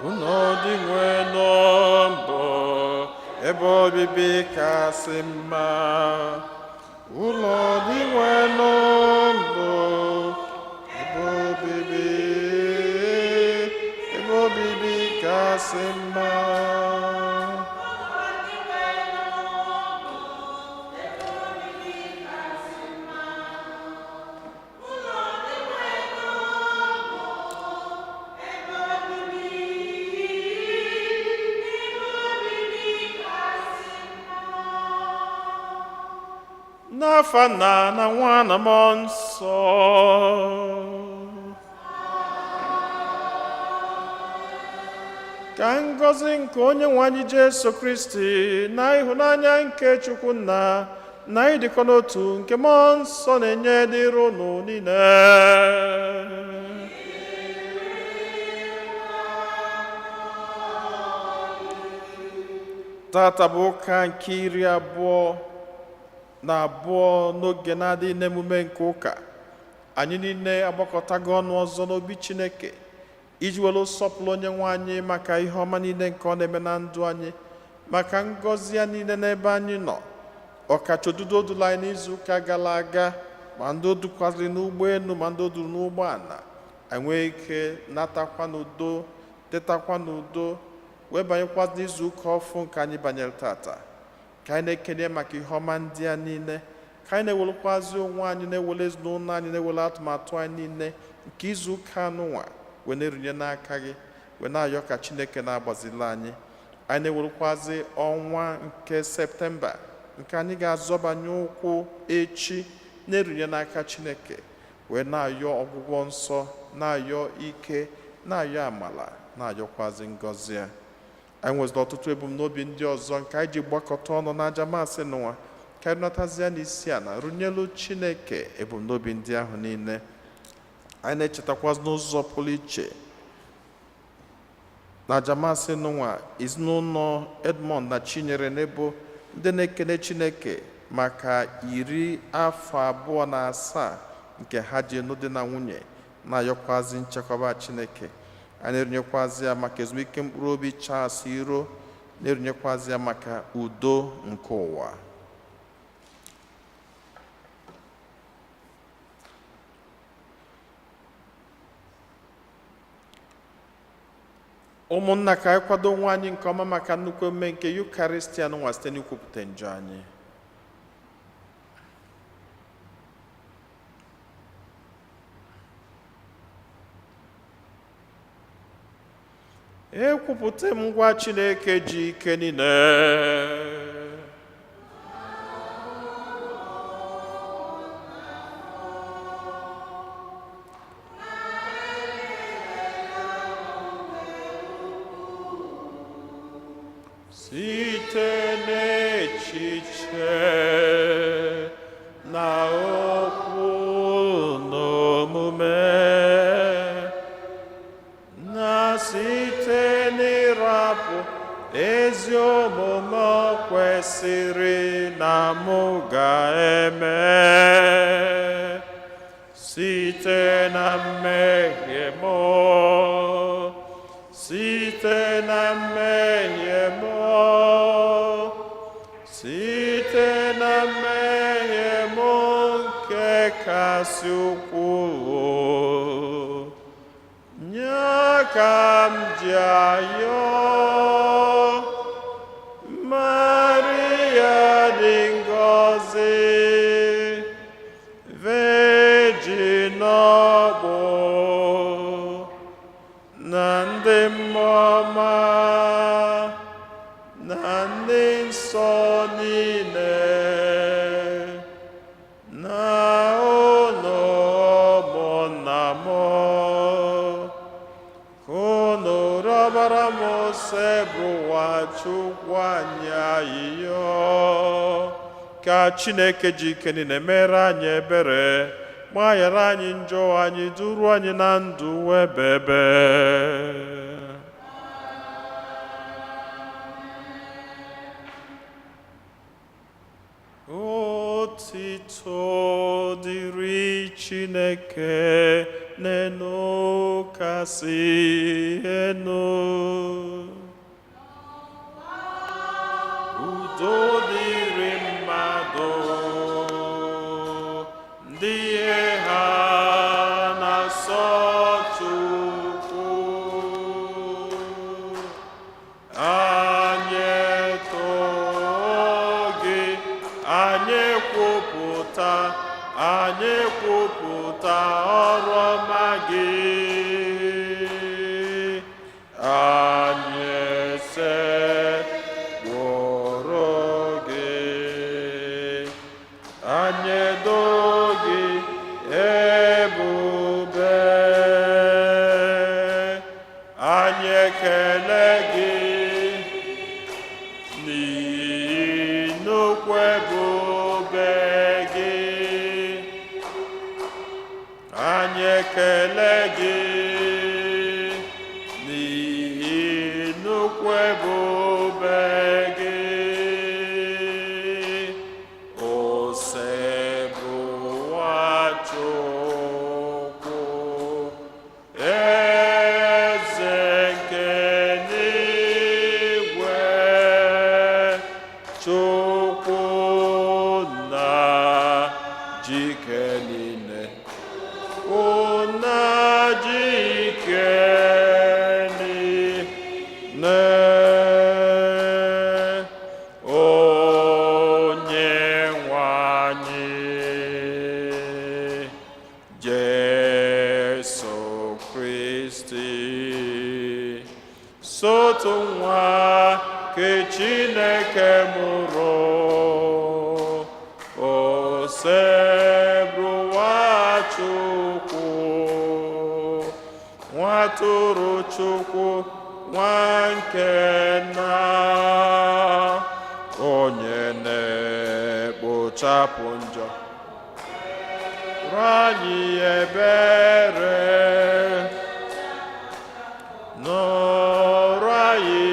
unu dị nwe nọmbọ ebe obibi kasị mma. Ụlọ dị nwe nọmbọ ebe obibi kasị mma. N'afa Nna na Nwa na Mmụọ Nsọ. Ka ngọzi nke Onyenwe anyị Jesu Kristi na ịhụnanya nke Chukwu Nna na ịdịkọ n'otu nke Mmụọ Nsọ na-enye dịrị unu niile. Tata bụ ụka nke 12 n'oge na-adịghị n'emume nke ụka. Anyị niile agbakọtago ọnụ ọzọ n'obi Chineke iji were sọpụrụ Onyenwe anyị maka ihe ọma niile nke ọ na-eme na ndụ anyị, maka ngọzi ya niile n'ebe anyị nọ. Ọkacha odudu odulu anyị n'izu ụka gara aga, ma ndị odukwaziri n'ụgbọelu ma ndị oduru n'ụgbọala, anyị nwee ike natakwa n'udo, tetakwa n'udo, wee banyekwa n'izu ụka ọfụ nke anyị banyere tata. Ka anyị na-ekene maka ihe ọma ndị a niile, ka anyị na-ewelekwazi onwe anyị, na-ewele ezinụlọ anyị, na-ewele atụmatụ anyị niile nke izu ụka anụnwa wee na-erunye n'aka gị, wee na-ayọ ka Chineke na-agbazili anyị. Anyị na-ewelekwazi ọnwa nke Septemba nke anyị ga-azọbanye ụkwụ echi, na-erunye n'aka Chineke, wee na-ayọ ọgwụgwọ nsọ, na-ayọ ike, na-ayọ amala, na-ayọkwazi ngọzi ya. Anyị nweziri ọtụtụ ebumnobi ndị ọzọ nke anyị ji gbakọta ọnụ n'aja masị n'ụwa, ka anyị natazie n'isi ala rụnyelu Chineke ebumnobi ndị ahụ niile. Anyị na-echetakwazi n'ụzọ pụrụ iche n'aja masị n'ụwa ezinụlọ Edmond na Chinyere Nebo, ndị na-ekene Chineke maka 27 nke ha ji enu di na nwunye, na-ayọkwazi nchekwaba Chineke. Anyị na-erunyekwazi ya maka ezumike mkpụrụ obi Charles Iro, na-erunyekwazi ya maka udo nke ụwa. Ụmụnna, ka anyị kwado onwe anyị nke ọma maka nnukwu emume nke Eucharistia nwa site n'ikwupụta njọ anyị. Ekwupụta m ngwa Chineke ji ike niile. Site n'echiche na okwu n'omume, na site n'ịrapụ ezi omume kwesịrị na mụ ga-eme, site na mmehie m, site na mmehie m, site na mmehie m nke kasị ukwuu, nye ka m ji ayọ Maria dị ngọzi, Virgin ọgbọ, na ndị mmụọ ọma, na ndị nsọ niile, na unu ụmụnna m, ka unu rọbara m ose bụwa Chukwu anyị ayịyọ. Ka Chineke ji ike niile mere anyị ebere, gbaghara anyị njọ anyị, duru anyị na ndụ ebe. Otito dịrị Chineke n'enu kasị enu. Udo dịrị mmadụ ndị ha na-asọ Chukwu. Anyị too gị, anyị kwupụta ọrụ ọma gị. Anyị sekpụrụ gị, anyị doo gị ebube. Anyị ekele gị n'ihi nnukwu ebube gị. Anyị ekele gị n'ihi nnukwu ebube gị. Ose bụ Nwachukwu, Eze nke n'igwe, Chukwu na jike niile. Jesu Kristi, sotu nwa ke Chineke mụrụ, ose bụ Nwachukwu, nwa tụrụ Chukwu, nwa nke nna, onye na-ekpochapụ njọ. Anyị ebere, nọrọ anyị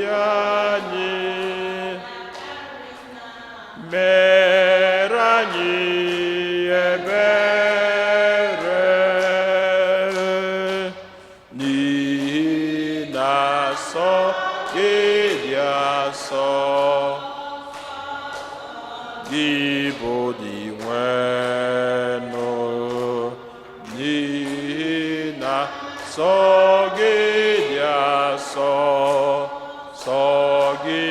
anyị, mere anyị ebere, n'ihi na asọ gị dị asọ, gị bụ dị sọ gị dị asọ, sọ gị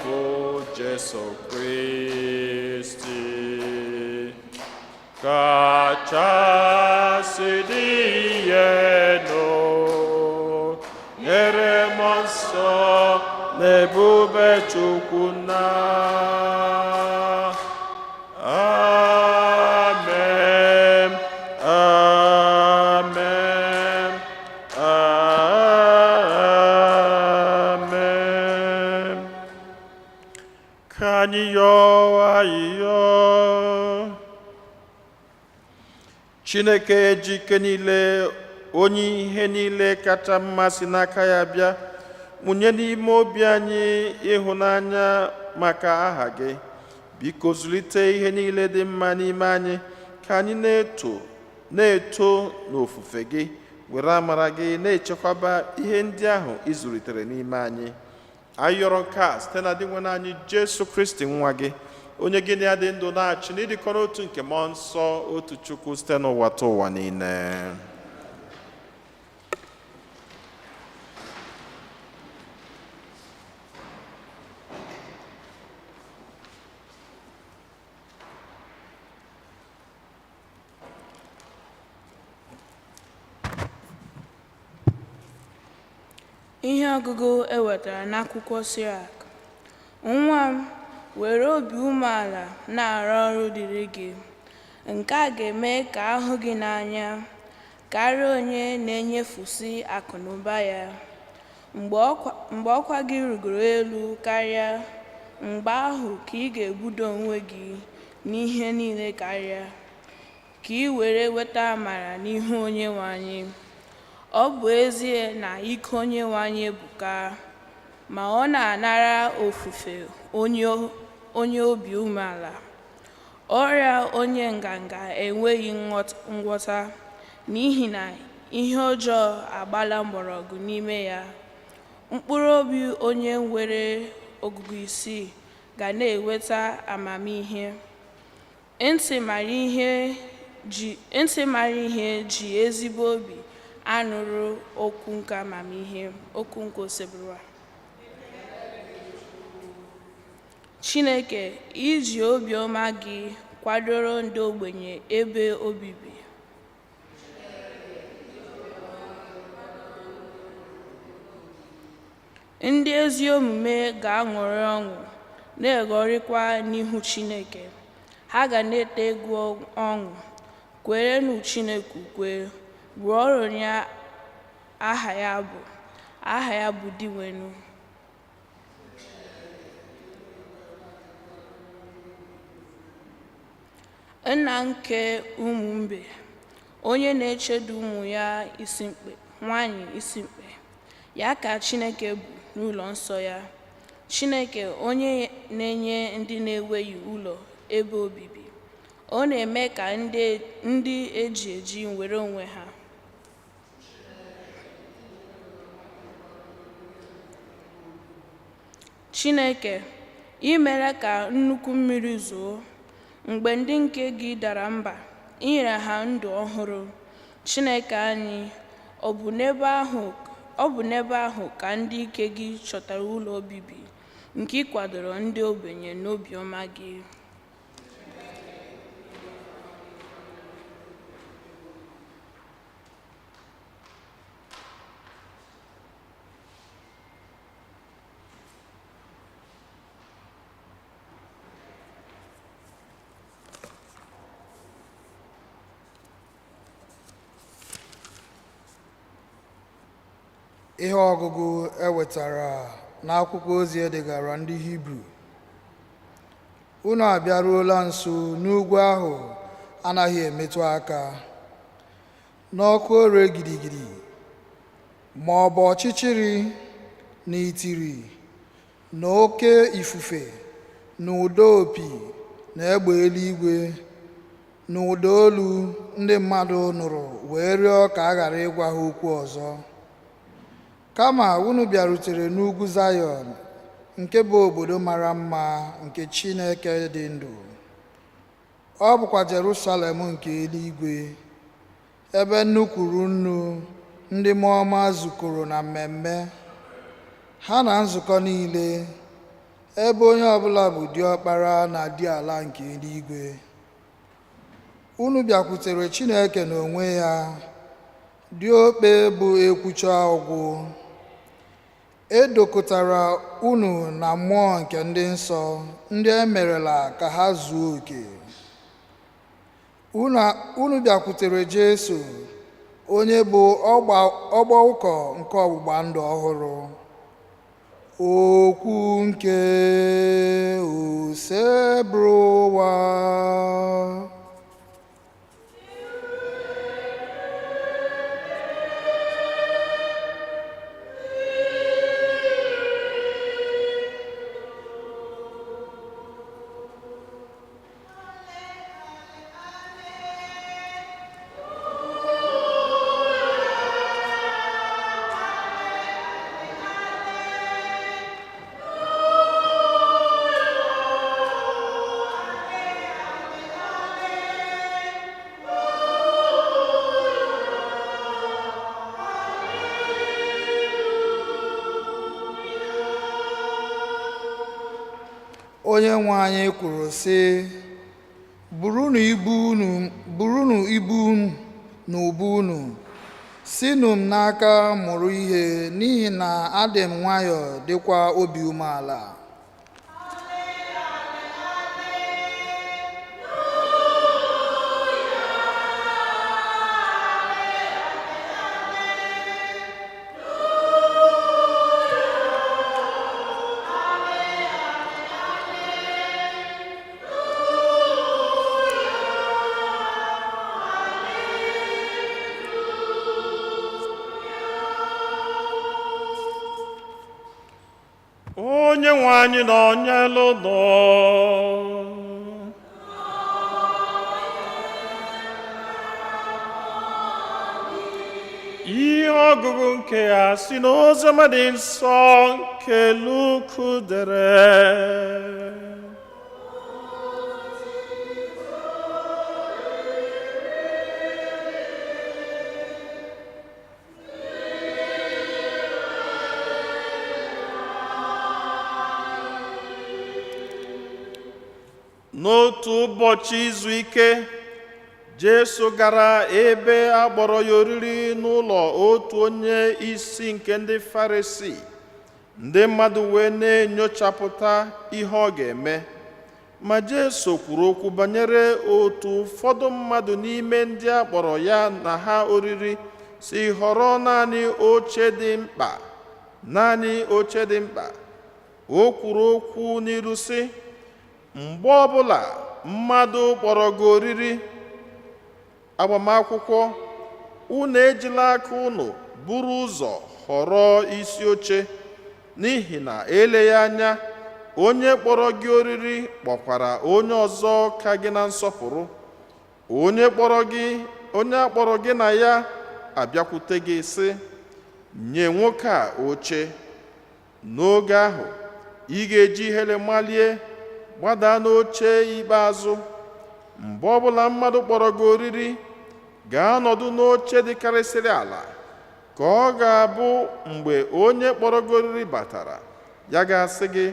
bụ Jesu Kristi, kachasị dị elu, nyere m nsọ n'ebube Chukwu na. Amen. Amen. Amen. Ka anyị yọọ ayịyọ. Chineke ejike niile, onye ihe niile kacha mma si n'aka ya bịa, mụnye n'ime obi anyị ịhụnanya maka aha gị. Biko zụlite ihe niile dị mma n'ime anyị, ka anyị na-eto n'ofufe gị, were amara gị na-echekwaba ihe ndị ahụ ịzụlitere n'ime anyị. Anyị yọrọ nke a site na dị nwe anyị Jesu Kristi nwa gị, onye gị na ya dị ndụ na-achị n'ịdịkọ n'otu nke mmụọ nsọ, otu Chukwu site n'ụwa ta ụwa niile. Ihe ọgụgụ ewetara n'akwụkwọ Sirak. Nwa m, were obi umeala na-arụ ọrụ dịrị gị. Nke a ga-eme ka ahụ gị n'anya karịa onye na-enyefusi akụ na ụba ya. Mgbe ọkwa gị rịgoro elu karịa, mgbe ahụ ka ị ga-ebudo onwe gị n'ihe niile karịa, ka ị were weta amara n'ihu Onyenwe anyị. Ọ bụ ezie na ike Onyenwe anyị ebuka, ma ọ na-anara ofufe onye obi umeala. Ọrịa onye nganga enweghị ngwọta n'ihi na ihe ọjọọ agbala mgbọrọgwụ n'ime ya. Mkpụrụ obi onye nwere ọgụgụ isi ga na-eweta amamihe. Ntị mara ihe ji ezigbo obi anụrụ okwu nke amamihe. Okwu nke osebụrụ. Chineke, iji obiọma gị kwadoro ndị ogbenye ebe obibi. Ndị ezi omume ga-aṅụrị ọṅụ na-egorikwa n'ihu Chineke. Ha ga na-ete egwu ọṅụ, kwerenụ Chineke ukwe, rụọrọ ya aha ya bụ diwenụ. Nna nke ụmụ mbe, onye na-echedo ụmụ ya isi mkpe, nwanyị isi mkpe, ya ka Chineke bụ n'ụlọ nsọ ya. Chineke onye na-enye ndị na-enweghị ụlọ ebe obibi. Ọ na-eme ka ndị eji eji nwere onwe ha. Chineke, i mere ka nnukwu mmiri zoo mgbe ndị nke gị dara mba, i nyere ha ndụ ọhụrụ. Chineke anyị, ọ bụ n'ebe ahụ ka ndị ike gị chọtara ụlọ obibi nke ị kwadoro ndị ogbenye n'obiọma gị. Ihe ọgụgụ ewetara n'akwụkwọ ozi edegara ndị Hibru. Unu abịaruola nso n'ugwu ahụ anaghị emetụ aka, n'ọkụ ore gidigidi, ma ọ bụ ọchịchịrị na itiri na oke ifufe na ụda opi na egbe eluigwe na ụda olu ndị mmadụ nụrụ wee rịọ ka a ghara ịgwa ha okwu ọzọ. Kama unu bịarutere n'ugwu Zayọn, nke bụ obodo mara mma nke Chineke dị ndụ. Ọ bụkwa Jerusalem nke eluigwe, ebe nnu kwuru nnu ndị mmụọ ọma zukọrọ na mmemme ha na nzukọ niile, ebe onye ọbụla bụ diọkpara na diala nke eluigwe. Unu bịakwutere Chineke n'onwe ya, diokpe bụ ekwucha ọgwụ. Edokọtara unu na mmụọ nke ndị nsọ ndị emerela ka ha zuo oke. Unu bịakwutere Jesu, onye bụ ọgba ụkọ nke ọgbụgba ndụ ọhụrụ, okwu nke osebụrụwa. Onyenwe anyị kwuru sị, burunu ibu unu na ubu unu, sinụ m n'aka mụrụ ihe, n'ihi na adị m nwayọọ dịkwa obi umeala. Onyenwe anyị nọnyelu nọ. Ihe ọgụgụ nke ya si n'oziọma dị nsọ nke Luku dere. N'otu ụbọchị izu ike, Jesu gara ebe a kpọrọ ya oriri n'ụlọ otu onye isi nke ndị Farisii. Ndị mmadụ wee na-enyochapụta ihe ọ ga-eme. Ma Jesu kwuru okwu banyere otu ụfọdụ mmadụ n'ime ndị a kpọrọ ya na ha oriri si họrọ naanị oche dị mkpa. O kwuru okwu n'ilu sị, mgbe ọbụla mmadụ kpọrọ gị oriri agbamakwụkwọ, unu ejila aka unu buru ụzọ họrọ isi oche, n'ihi na eleghị anya onye kpọrọ gị oriri kpọkwara onye ọzọ ka gị na nsọpụrụ. Onye akpọrọ gị na ya abịakwute gị sị, nye nwoke a oche. N'oge ahụ ị ga-eji ihere malie gbadaa n'oche ikpeazụ. Mgbe ọbụla mmadụ kpọrọ gị oriri, gaa nọdụ n'oche dịkarịsịrị ala, ka ọ ga-abụ mgbe onye kpọrọ gị oriri batara, ya ga-asị gị,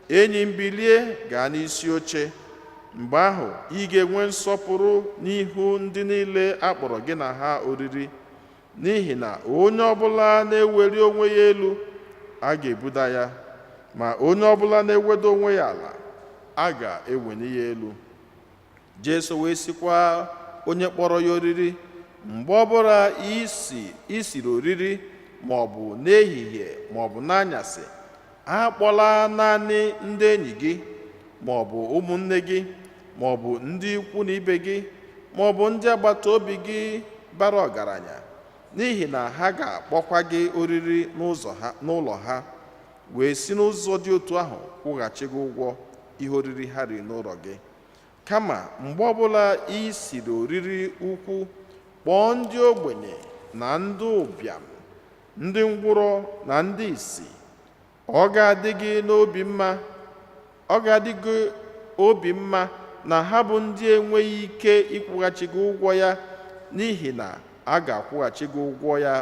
enyi m bilie gaa n'isi oche. Mgbe ahụ ị ga-enwe nsọpụrụ n'ihu ndị niile akpọrọ gị na ha oriri, n'ihi na onye ọbụla na-eweli onwe ya elu, a ga-ebuda ya, ma onye ọbụla na-ewedo onwe ya ala, a ga-eweli ya elu. Jesu wee sikwa onye kpọrọ ya oriri, mgbe ọbụla isiri oriri, maọbụ n'ehihie maọbụ n'anyasị, akpọla naanị ndị enyi gị maọbụ ụmụnne gị maọbụ ndị ikwu na ibe gị maọbụ ndị agbata obi gị bara ọgaranya, n'ihi na ha ga-akpọkwa gị oriri n'ụlọ ha, wee si n'ụzọ dị otu ahụ kwụghachi gị ụgwọ ihe oriri ha riri n'ụlọ gị. Kama mgbe ọbụla i siri oriri ukwu, kpọọ ndị ogbenye na ndị ụbịam, ndị ngwụrọ na ndị ìsì. Ọ ga-adị gị obi mma na ha bụ ndị enweghị ike ịkwụghachi gị ụgwọ ya, n'ihi na a ga-akwụghachi gị ụgwọ ya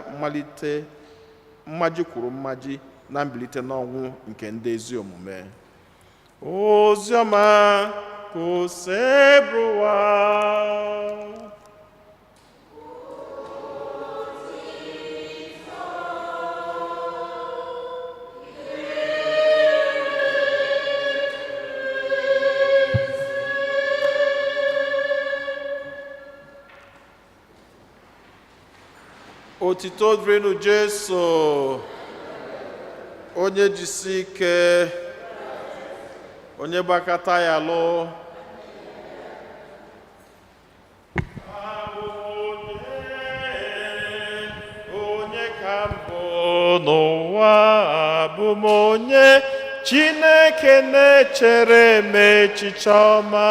mmaji kwuru mmaji na mbilite n'ọnwụ nke ndị ezi omume. Oziọma kusebruwa. Otito dịrịnụ Jesu, onye jisi ike, onye gbakọta ya lụ. Onye ka mbụ n'ụwa, abụ m onye Chineke na-echere m echiche ọma.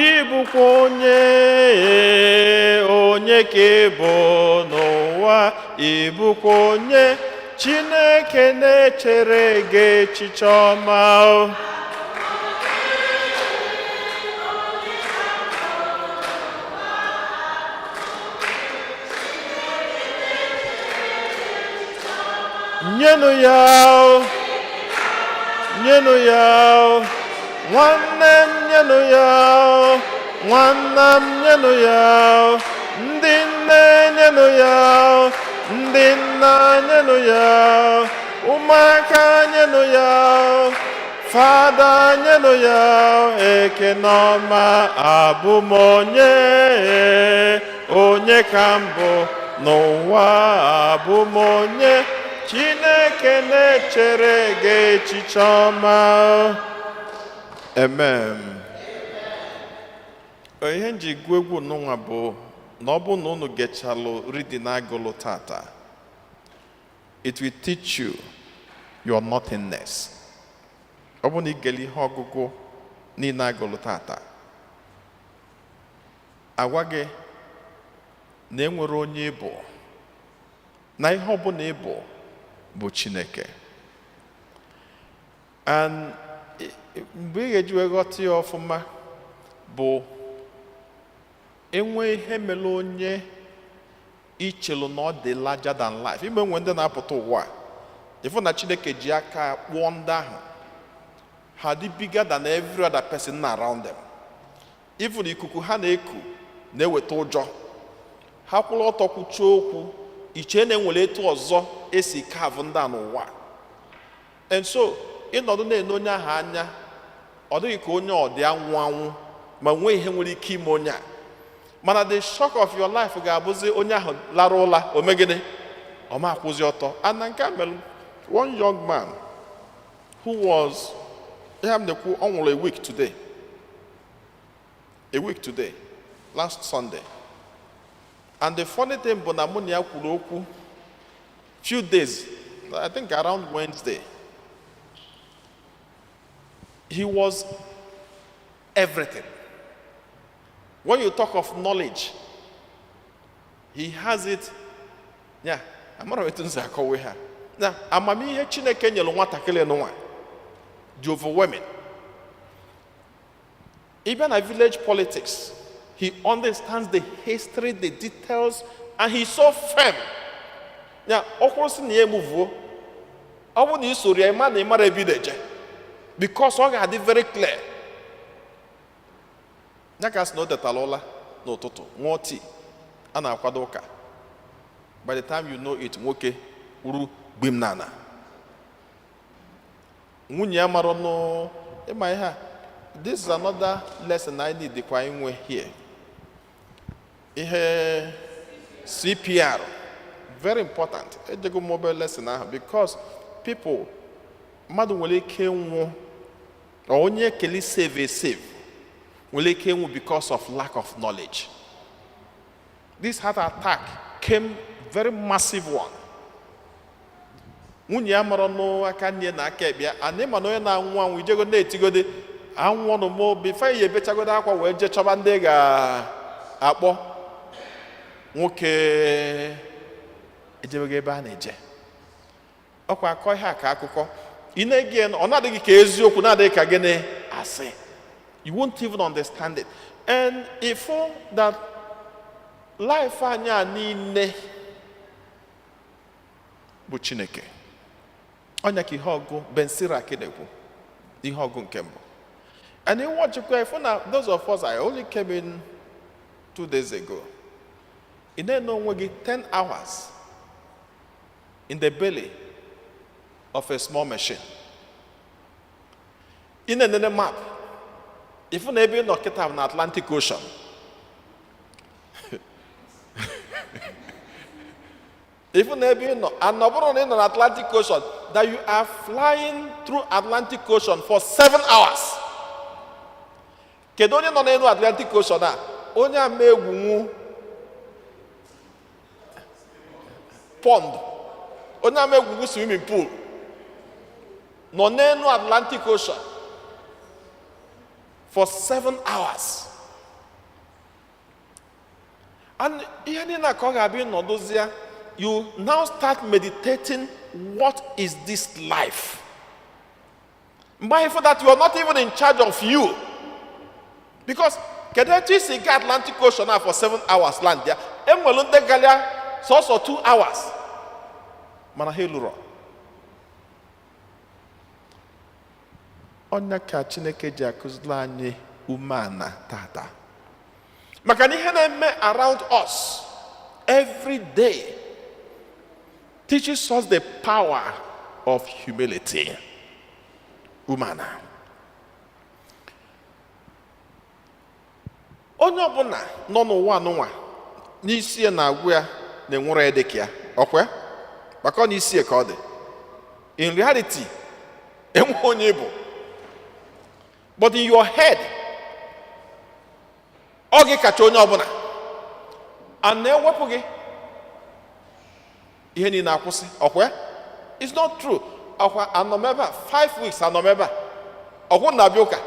Ị bụkwa onye ka ị bụ n'ụwa, ị bụkwa onye Chineke na-echere gị echiche ọma. Nyenụ ya, nwanne m, nyenụ ya, nwanna m, nyenụ ya, ndị nne nyenụ ya, ndị nna nyenụ ya, ụmụaka nyenụ ya, fada nyenụ ya ekene ọma. Abụ m onye ka mbụ n'ụwa, abụ m onye Chineke na-echere gị echiche ọma. Amen. Ihe nji gụọ egwu n'ụwa bụ na ọ bụ na unu gechalụ reading agụlụ tata, it will teach you your nothingness. Ọ bụ na ị gele ihe ọgụgụ niile agụlụ tata, agwa gị na enwere onye ịbụ, na ihe ọbụla ịbụ bụ Chineke. And mgbe ị ga-eji wee ghọta ya ọfụma bụ enwe ihe mere onye ichelu na ọ dị larger than life. Ime nwe ndị na-apụta ụwa ịfụ na Chineke ji aka kpụọ ndị ahụ ha dị bigger than every other person around them. Even ikuku ha na-eku na-eweta ụjọ, ha kwụrụ ọtọ kwuchie okwu iche na-enwere etu ọzọ esi kaavụ ndị a n'ụwa. And so ịnọdụ na-ene onye ahụ anya, ọ dịghị ka onye ọ dị anwụ anwụ ma nwee ihe nwere ike ime onye a. Mana the shock of your life ga-abụzi onye ahụ lara ụla omegide ọma akwụzi ọtọ. And na nke a mere one young man who was on a week today, last Sunday. And the funny thing bụ na mụ na ya kwuru okwu few days, I think around Wednesday. He was everything. When you talk of knowledge, he has it. Yeah, I'm not going to say her. Now, amamihe Chineke nyelu nwatakịrị n'ụwa dị overwhelming. Even in village politics, he understands the history, the details, and he's so firm. Now, of course, in the move, I want you to remind him because all had it very clear. Nakas no tetalola, no toto, ngoti, ana kwadoka. By the time you know it, moke, uru, bimnana. Munya marono, this is another lesson I need the quiet here. CPR, very important. It's a good mobile lesson because people, madu wale kenwo, or onye keli save, wale kenwo because of lack of knowledge. This heart attack came very massive one. Nwunye amara no aka nye na aka bia ane ma no na nwa nwe jego na etigode anwo no mo be fa ye bechagodo akwa we je choba ndị ga akpọ nwoke ejebege ebe a na-eje ọkwa akọ ihe aka akụkọ inege ọ na-adịghị ka eziokwu na-adịghị ka gịnị asị. You won't even understand it. And if that life anya niile bụ Chineke. Onya ki hogu bensira kidekwu. The hogu nkembo. And in what you for now, those of us I only came in 2 days ago. In there no we get 10 hours in the belly of a small machine. In another map, if you never knock it out in the Atlantic Ocean. If you never know, and not in the Atlantic Ocean, that you are flying through Atlantic Ocean for 7 hours. Kedonye no na Atlantic Ocean na onye amegwu pond, onye amegwu swimming pool no na Atlantic Ocean for 7 hours. And ihe ni na ka ga bi nodozia, you now start meditating, what is this life? By for that you are not even in charge of you. Because Kedechi Siga Atlantic Ocean for 7 hours land there. Emwelunde Galia so 2 hours. Manahiluro. Onya ka Chineke ji akụzila anyị umana tata. Maka na ihe na-eme around us every day teaches us the power of humility. Umana. Onye ọbụla nọ n'ụwa n'ụwa n'isi na agwụ ya na-enwere edeke ya ọkwa maka ọ n'isi ka ọ dị. In reality enwe onye bụ, but in your head ọ gị kacha onye ọbụla a na-ewepụ gị ihe niile akwụsị ọkwa. It's not true. ọkwa anọmeba 5 weeks anọmeba ọkwụ na-abịa ụka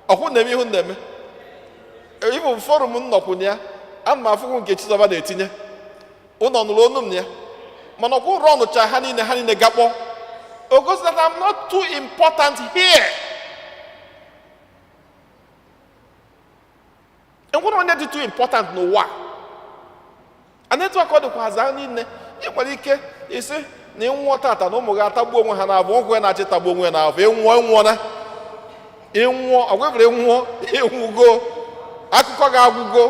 ọkwụ na-eme ihu na-eme ibu forum nnọkwụ ya ana m afụgwụ nke Chizọba na-etinye ụnọ nụrụ onu m ya mana ọkwụ rọ ọnụcha ha niile gakpọ o gosi that I'm not too important here. Enwere onye dị too important n'ụwa a netwọk ọ dịkwa aza niile ị nwere ike isi na ịnwụọ tata na ụmụ gị atagbuo onwe ha n'afọ nwoke na-achị tagbuo onwe ya n'afọ ịnwụọ ọgwevere ịnwụgo akụkọ ga-agwụgo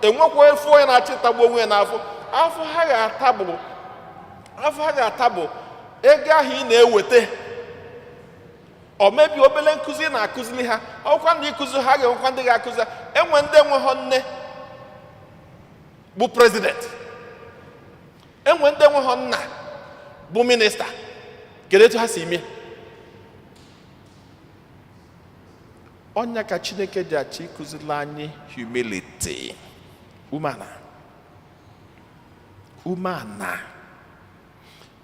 enwekwa efu onye na-achị tagbuo onwe ya n'afọ afọ ha ga-ata bụ ego ahụ ị na-eweta ọ mebi obele nkụzi na-akụzili ha ọkwa ndị ịkụzi ha ga-enwekwa ndị ga-akụzi ha enwe ndị enweghọ nne bụ prezident enwe ndị enweghọ nna bụ minista kedu etu ha si ime ọnya ka Chineke ji achọ ịkụzili anyị humility umeala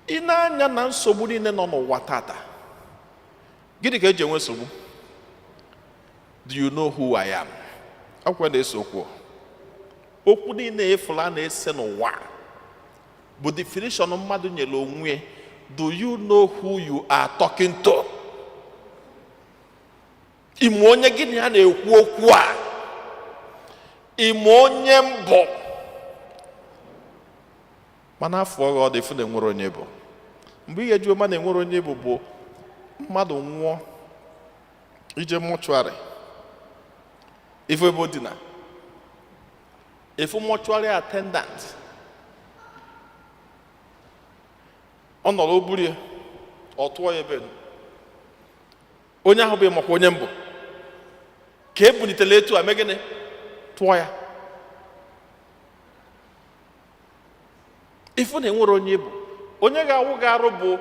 ị na-anya na nsogbu niile nọ n'ụwa tata gịnị ka eji enwe nsogbu? Do you know who I am? Akwụkwọ na-ese okwu niile efula na-ese n'ụwa bụ definition mmadụ nyere onwe. Do you know who you are talking to? Ime onye gịnị ya na-ekwu okwu a? Ime onye mbụ mana afọ ọ dị fụ na enwere onye bụ mgbe ihe ji ọma na enwere onye bụ mmadụ nwụọ ije mọchụarị ife ebe dina efu mọchụarị attendant ọ nọrọ oburie ọ tụọ ya ebe onye ahụ bụ makwa onye mbụ ka ebunitela etu a megịnị tụọ ya ifu na enwere onye bụ onye ga-awụ ga-arụ bụ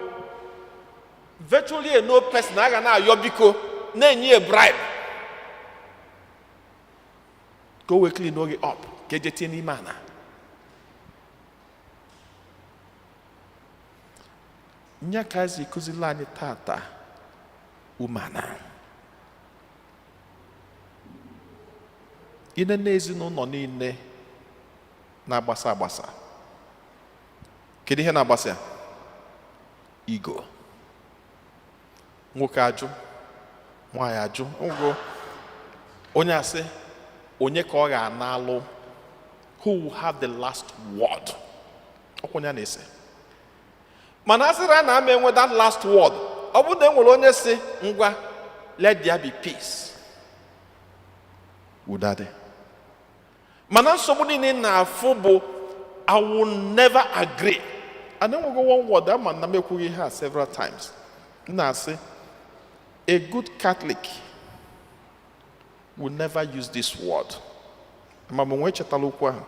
virtually no person a ga na-ayọ biko na-enye ya bribe ka o wee clean oge up ka eje tie n'ime ana. Nya ka ezi kụzili anyị tata umeala ine n'ezinụlọ niile na-agbasa agbasa. Kedu ihe na-agbasa ya? Ego. Nwoke ajụ, nwaanyị ajụ, ngwo onye asị onye ka ọ ga-analụ, who will have the last word? Ọkwụnya na-ese. Mana asịrị na ama enwe that last word, ọ bụ na enwere onye si ngwa let there be peace. Udade. Mana nsogbu niile na-afụ bụ I will never agree. And then we'll go one word that man namekwughị ha several times. Na-asị a good Catholic will never use this word. Ma mụ nwee chetala okwu ahụ.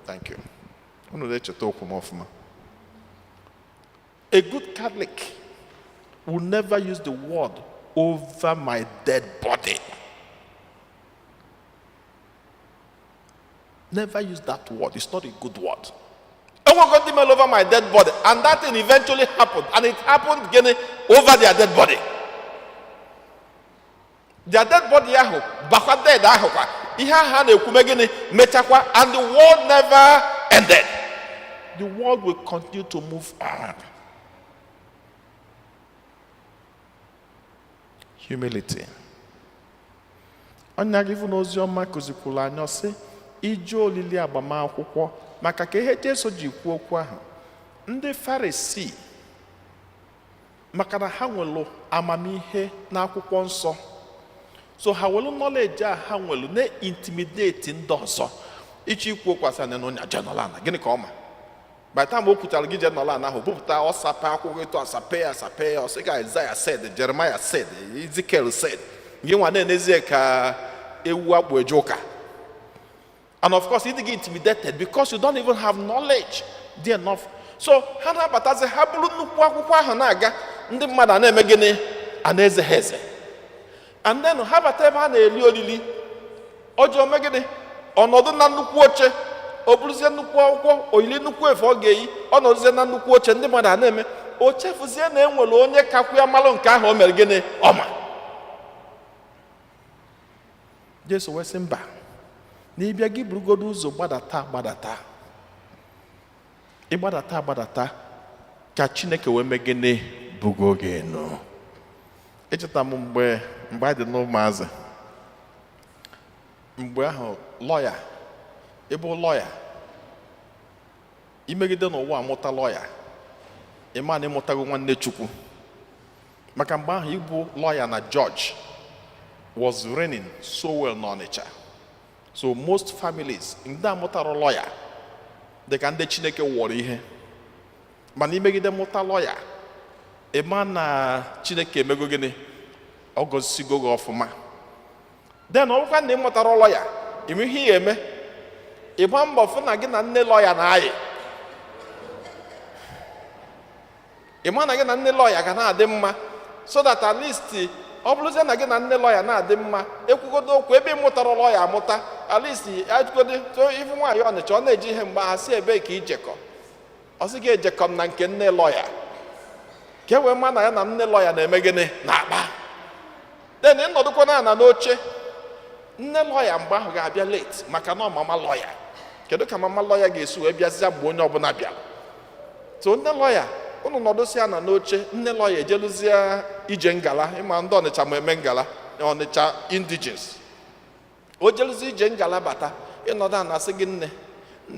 Thank you. Unu na-echeta okwu m ọfụma. A good Catholic will never use the word over my dead body. Never use that word. It's not a good word. I want to go over my dead body. And that thing eventually happened. And it happened again over their dead body. Their dead body, bakwa dead, and the world never ended. The world will continue to move on. Humility. Onye agịvụ n'ozi ọma kụzikwuru anyị ọsị ije olili agbamakwụkwọ maka ka ihe Jesu ji kwuo okwu ahụ. Ndị Farisii maka na ha nwere amamihe n'akwụkwọ nsọ, so ha nwere knowledge a ha nwere na-intimidate ndị ọzọ ichi ikwu okwu asị na onye jenọlan gịnị ka ọ ma. By the time o kwutara gị jenọlan ahụ bupụta ọsape akwụkwọ etu asape ya ọsị ka Isaiah said, Jeremiah said, Ezekiel said, gị nwa na-enezie ka ewu akpụ eje ụka. And of course, you get intimidated because you don't even have knowledge there enough. So, ha na-abatazi ha bụrụ nnukwu akwụkwọ ahụ na-aga ndị mmadụ na-eme gịnị ana-eze ha eze. And then ha bata ebe ha na-eli olili ọjọọ mee gịnị ọnọdụ na nnukwu oche o buruzie nnukwu akwụkwọ oyili nnukwu efe ọ ga-eyi ọnọdụzie na nnukwu oche ndị mmadụ na-eme o chefuzie na enwere onye kakwu ya malụ nke ahụ o mere gịnị ọma. Jesu wee sị mba, na ịbịa gị burugodo ụzọ gbadata ịgbadata ka Chineke wee mee gịnị bugo gị enu. Echeta m mgbe anyị dị n'ụmụazị, mgbe ahụ lọya, ịbụ lọya, imegide n'ụwa amụta lọya, ịma na ịmụtago nwanne Chukwu. Maka mgbe ahụ ịbụ lọya na judge was reigning so well n'Ọnịcha. So most families ndị amụtara lọya dị ka ndị Chineke wọrọ ihe, mana imegide mụta lọya, ịma na Chineke emego gịnị, ọ gọzisigo gị ọfụma. Then ọ bụkwa na ịmụtara lọya, ime ihe ị eme, ịgba mbọ fụ na gị na nne lọya na-ayị, ịma na gị na nne lọya ga na-adị mma, so that at least ọ bụrụzie na gị na nne lọya na-adị mma, ekwugodo okwu ebe ị mụtara lọya amụta, at least ajụgodo so ifu nwaanyị Ọnịcha ọ na-eji ihe mgbe ha si ebe ka ijekọ, ọ sị gị ejekọ m na nke nne lọya, ka e wee ma na ya na nne lọya na-eme gịnị na-akpa. Then ịnọdụkwana na n'oche, nne lọya mgbe ahụ ga-abịa late maka na mama lọya. Kedu ka mama lọya ga-esi wee bịazịa mgbe onye ọbụla bịara? So nne lọya, unu nọdụsịa na n'oche, nne lọya ejeluzie ije ngala. Ịma ndị Ọnịcha ma eme ngala, Ọnịcha indigens. O jeluzi ije ngala bata, ịnọdụ ana asị gị nne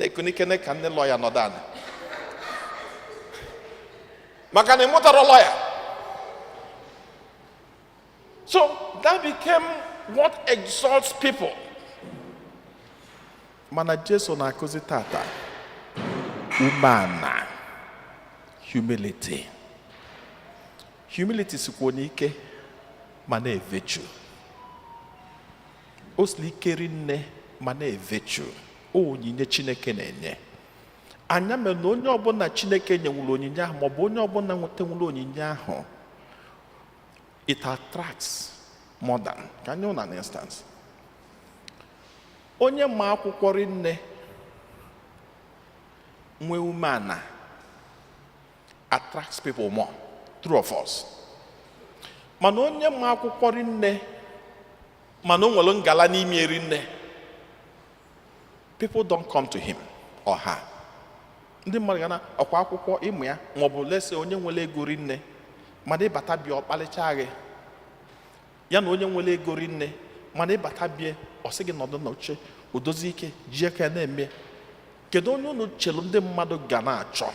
ekunikene ka nne lọya nọdụ ana, maka na ịmụtara lọya. So that became what exalts people. Mana Jesu na-akụzi tata umeala, humility. Humility sikwa n'ike ma na-evechu. O siri ike rinne ma na-evechu. Onyinye Chineke na-enye. Anya mere na onye ọbụla Chineke nyewuru onyinye ahụ, maọbụ onye ọbụla nwetanwuru onyinye ahụ, it attracts more than. Ka anyị hụ na instance, onye ma akwụkwọ rinne nwee umeala attracts people more, true of us. Mana onye ma akwụkwọ rinne mana o nwere ngala n'ime rinne, people don't come to him or her. Ndị mmadụ ga na ọkwa akwụkwọ ịmụ ya, maọbụ lese onye nwere ego rinne mana ịbata bịa ọ kpalịcha gị, ya na onye nwere ego rinne mana ịbata bịa ọ sị gị nọdụ n'oche, o dozie ike ji aka na-eme. Kedu onye unu chelu ndị mmadụ ga na-achọ?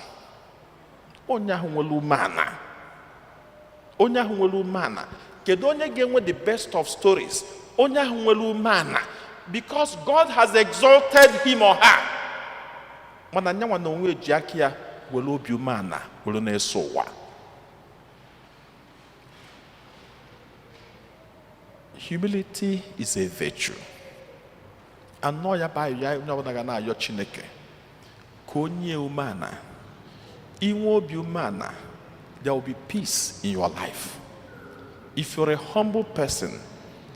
Onye ahụ nwere umeala. Onye ahụ nwere umeala. Kedu onye ga-enwe the best of stories? Onye ahụ nwere umeala, because God has exalted him or her. Mana nyanwa na onwe ji aka ya were obi umeala were na-eso ụwa. Humility is a virtue. Anọ ya ba ya onye ọbụla ga na-ayọ Chineke ka onye umeala. Inwe obi umeala, there will be peace in your life. If you're a humble person,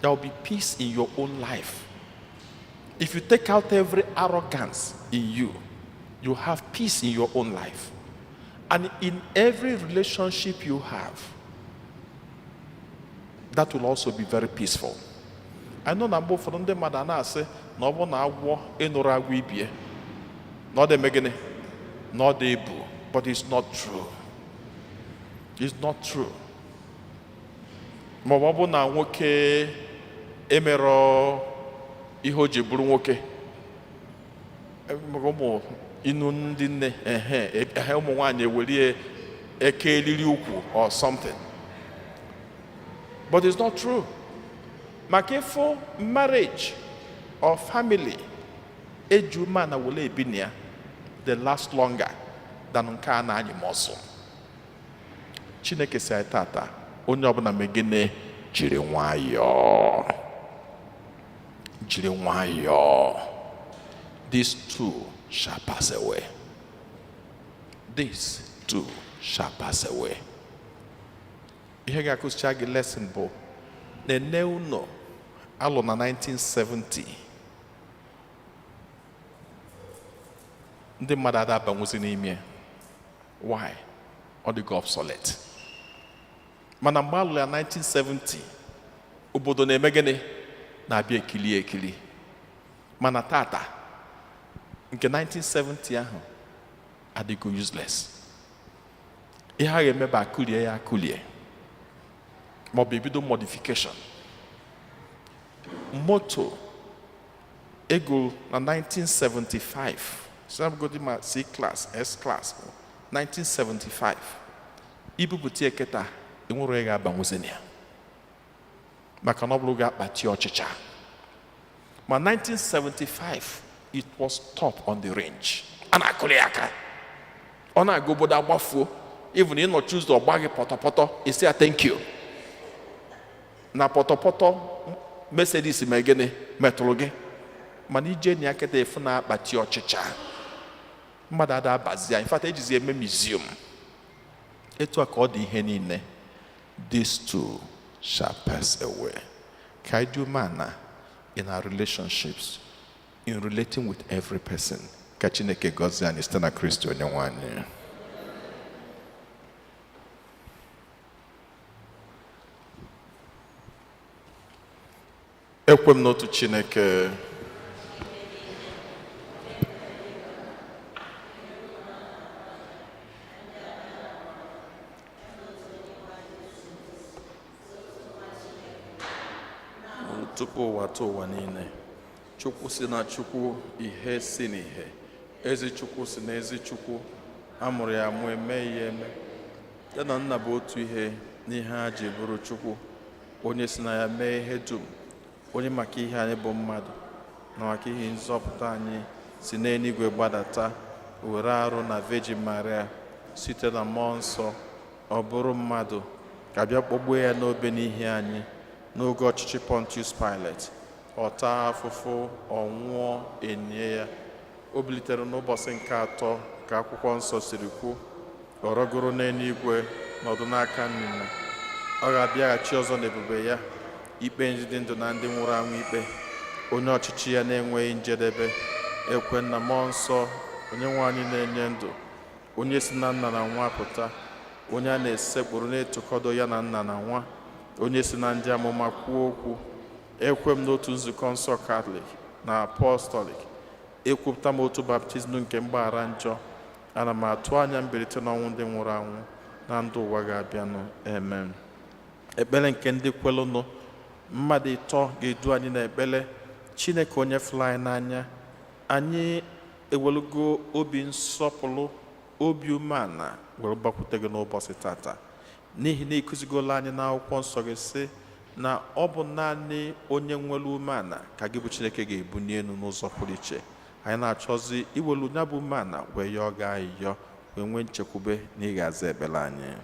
there will be peace in your own life. If you take out every arrogance in you, you have peace in your own life. And in every relationship you have, that will also be very peaceful. I know na mgbe ụfọdụ ndị mmadụ na-asị na ọ bụ na agwọ ịnụrụ agwọ ibie na ọ dị megịnị na ọ dị ebu, but it's not true. It's not true. Ma ọ bụ na nwoke emerọ ihe o ji bụrụ nwoke, ụmụ inu ndị nne ụmụ nwaanyị ewere eke eriri ukwu or something, but it's not true. Maka ifo marriage or family eju mana wole ebinia, they last longer than nke a na-anyị mọsụ. Chineke si anyị tata onye ọbụla megene jiri nwayọọ, jiri nwayọọ. These two shall pass away. These two shall pass away. Ihe ga-akụzicha gị lesson bụ na-ene ụnọ alụ na 1970 ndị mmadụ adabanwuzi n'ime. Why? ọ dịgo obsolete. Mana mgbe alụrụ ya 1970 obodo na-eme gịnị? Na-abịa ekili. Mana tata nke 1970 ahụ adịgo useless. Ihe a ga-eme bụ akụlie ya akụlie maọbụ ebido modification. Moto ego na 1975 sinabugodi ma C class, S class 1975 ibupụta eketa enwere ga abanwuzeni ya maka na ọ bụrụ ga-akpati ọchịcha. Ma 1975 it was top on the range. A na-akụli aka ọ na-aga obodo agbafuo, even ịnọchi ụzọ ọgba gị pọtọpọtọ isi ya thank you na pọtọpọtọ Mercedes mee gịnị metụrụ gị. Mana ije na akịta efu na-akpati ọchịcha mmadụ ada abazi ya. In fact ejizi eme museum. Etu a ka ọ dị ihe niile. These two shall pass away. Ka anyị dị umeala in our relationships, in relating with every person. Ka Chineke gọzie anyị site na Kristi onye nwe anyị. Ekwe m n'otu Chineke, tupu ụwa tụ ụwa niile, Chukwu si na Chukwu, ihe si n'ihe, ezi Chukwu si na ezi Chukwu, amụrụ ya amụ eme ya eme. Ya na Nna bụ otu ihe n'ihe ha ji bụrụ Chukwu, onye si na ya mee ihe dum, onye maka ihe anyị bụ mmadụ na maka ihe nzọpụta anyị si n'eluigwe gbadata were arụ na Virgin Maria site na mmụọ nsọ ọ bụrụ mmadụ ka bịa kpọgbuo ya n'obe n'ihi anyị n'oge ọchịchị Pontius Pilate. Ọ taa afụfụ, ọ nwụọ, enye ya. O bilitere n'ụbọchị nke atọ ka akwụkwọ nsọ siri kwu, ọ rọgoro n'eluigwe nọdụ n'aka Nna. Ọ ga-abịaghachi ọzọ n'ebube ya ikpe ndị ndụ na ndị nwụrụ anwụ ikpe. Onye ọchịchị ya na-enweghị njedebe. Ekwe na mmụọ nsọ onye nwe anyị na-enye ndụ, onye si na Nna na Nwa pụta, onye a na-esekpụrụ na-etokọdo ya na Nna na Nwa, onye si na ndị amụma kwuo okwu. Ekwe m n'otu nzukọ nsọ Katọlik na Apọstọlik, ekwupụta m otu baptizim nke mgbaghara njọ. Ana m atụ anya mbilite n'ọnwụ ndị nwụrụ anwụ na ndụ ụwa ga-abịanụ. Amen. Ekpere nke ndị kwelụnụ, mmadụ ịtọ ga-edu anyị n'ekpere. Chineke onye fụrụ anyị n'anya, anyị ewelugo obi nsọpụrụ, obi umeala were gbakwute gị n'ụbọchị tata, n'ihi na ịkụzigola anyị n'akwụkwọ nsọ gị sị na ọ bụ naanị onye nwere umeala ka gị bụ Chineke ga-ebuli elu n'ụzọ pụrụ iche. Anyị na-achọzi iwelu ya bụ umeala wee yọọ gị ayịyọ, wee nwee nchekwube na ị ga-aza ekpere anyị.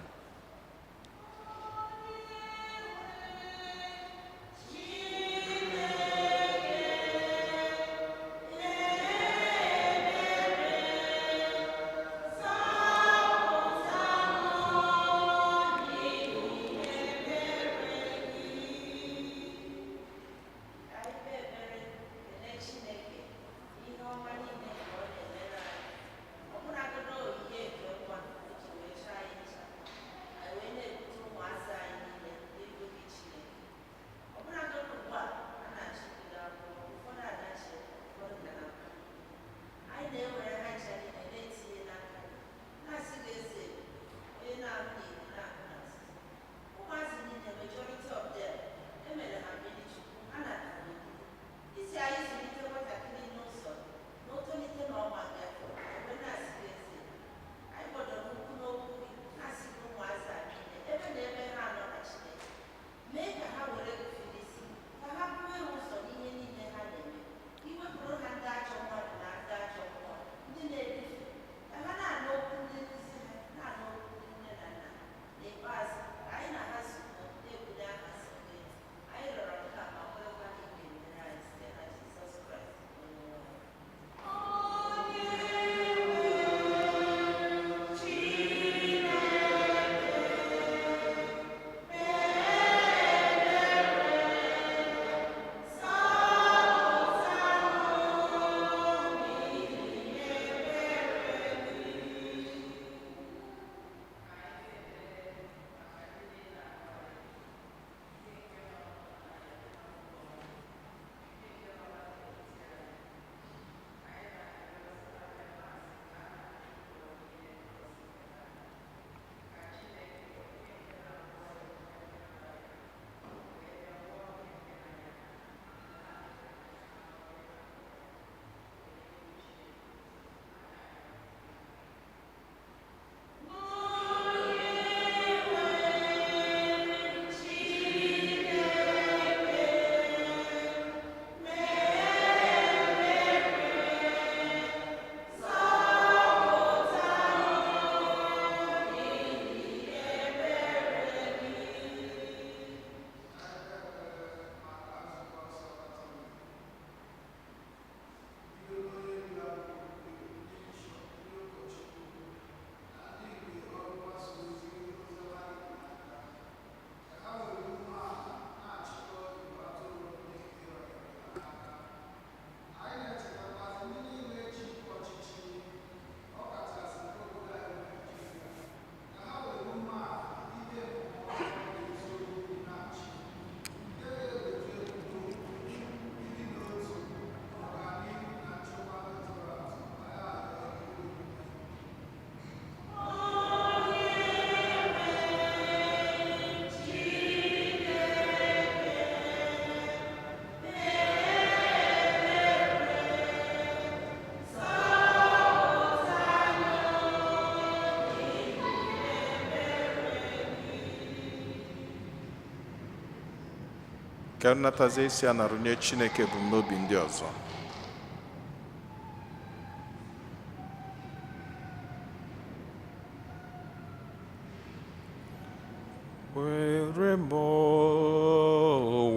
ka nnatazi esi anarụ nye Chineke ebumnobi ndị ọzọ.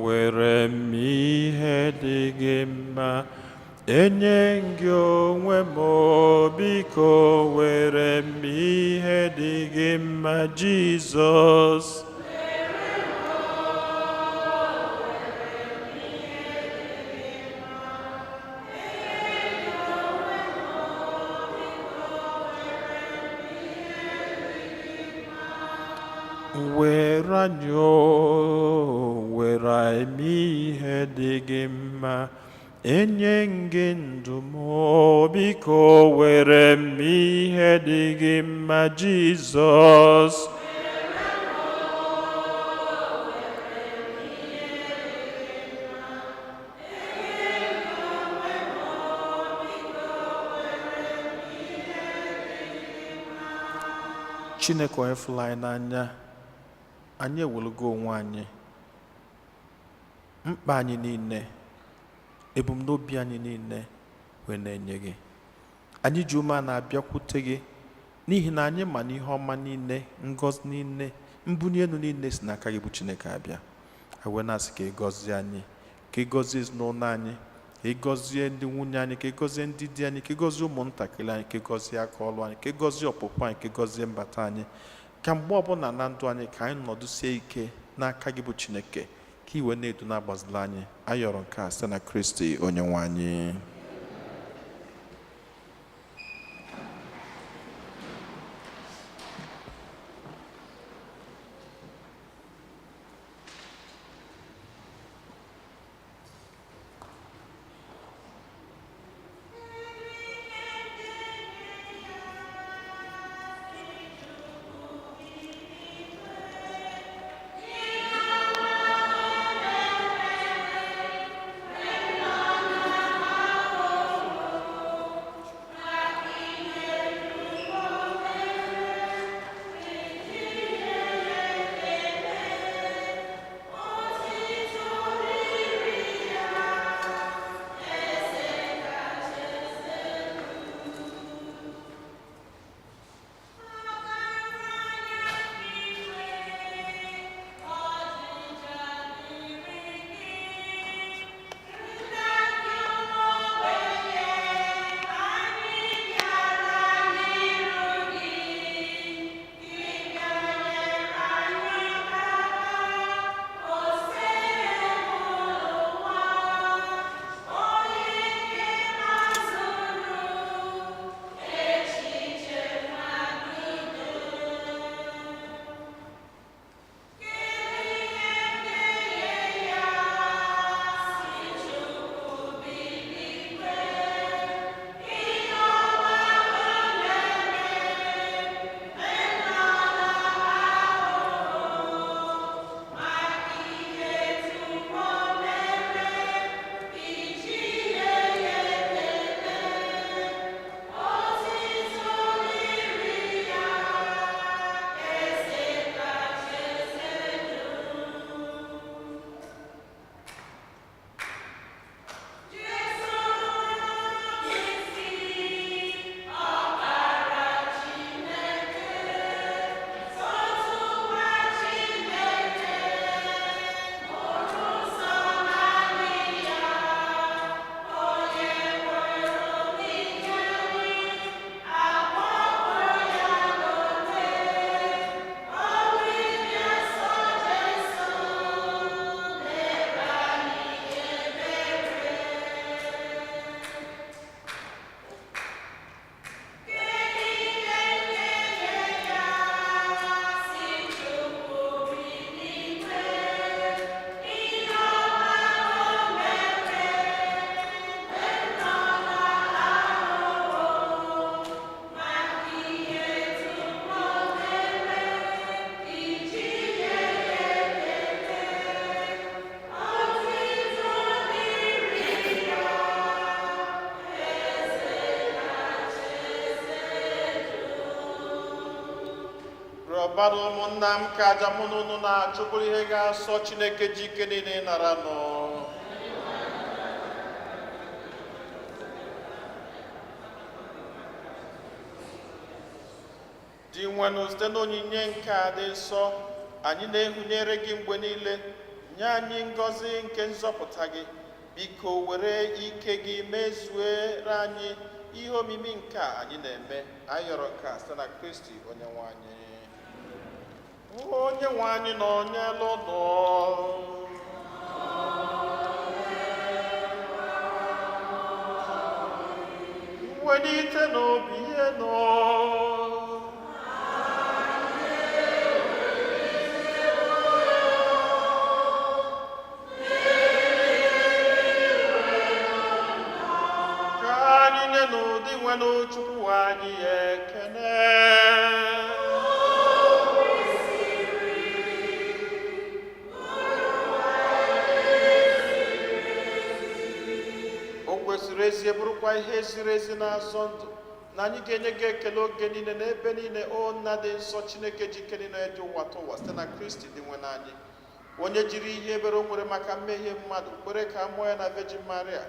were m ihe dị gị mma, enye gị onwe m, biko were m ihe dị gị mma, Jizọs. were anyị were eme ihe dị gị mma, enye gị ndụ m, biko were m ihe dị gị mma, Jizọs. Chineke onye fụrụ anyị n'anya, anyị ewelugo onwe anyị, mkpa anyị niile, ebumnobi anyị niile wee na-enye gị. Anyị ji ume a na-abịakwute gị n'ihi na anyị ma n'ihe ọma niile, ngọzi niile, mbunye elu niile si n'aka gị bụ Chineke abịa. wee na-asị ka ị gọzie anyị, ka ị gọzie ezinụlọ anyị, ka ị gọzie ndị nwunye anyị, ka ị gọzie ndị di anyị, ka ị gọzie ụmụntakịrị anyị, ka ị gọzie aka ọrụ anyị, ka ị gọzie ọpụpụ anyị, ka ị gọzie mbata anyị, ka mgbe ọbụla na ndụ anyị ka anyị nọdụsie ike n'aka gị bụ Chineke, ka iwe na-edu na-agbazila anyị. Ayọrọ nke a site na Kristi onye nwe anyị. rịọbara ụmụnna m ka aja mụ na unu na-achụ bụrụ ihe ga-asọ Chineke ji ike niile nara nọ. Dị nwenụ site n'onyinye nke a dị nsọ, anyị na-ehunyere gị mgbe niile, nye anyị ngọzi nke nzọpụta gị. Biko were ike gị mezuere anyị ihe omimi nke a anyị na-eme. Anyị yọrọ nke a site na Kristi onye nwe anyị. Onye nwe anyị nọ n'elu ụlọ. Welite n'obi ihe nọ. Chukwu anyị ekene. O kwesịrị ezi bụrụkwa ihe ziri ezi na-azọ ndụ na anyị ga-enye gị ekele oge niile na ebe niile, o nna dị nsọ Chineke ji ike niile eji ụwa tụwa site na Kristi dị nwe n'anyị, onye jiri ihe ebere o nwere maka mmehie mmadụ kwere ka a mụọ ya na Virgin Maria.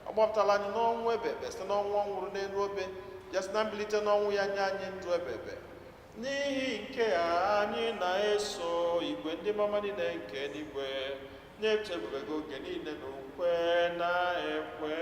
Ọ gbapụtala anyị n'ọnwụ ebebe site n'ọnwụ ọ nwụrụ n'elu obe, ya site na mbilite n'ọnwụ ya nye anyị ndụ ebebe. N'ihi nke a anyị na-eso igwe ndị mama niile nke eluigwe na-eto ebube gị oge niile na ukwe na-ekwe.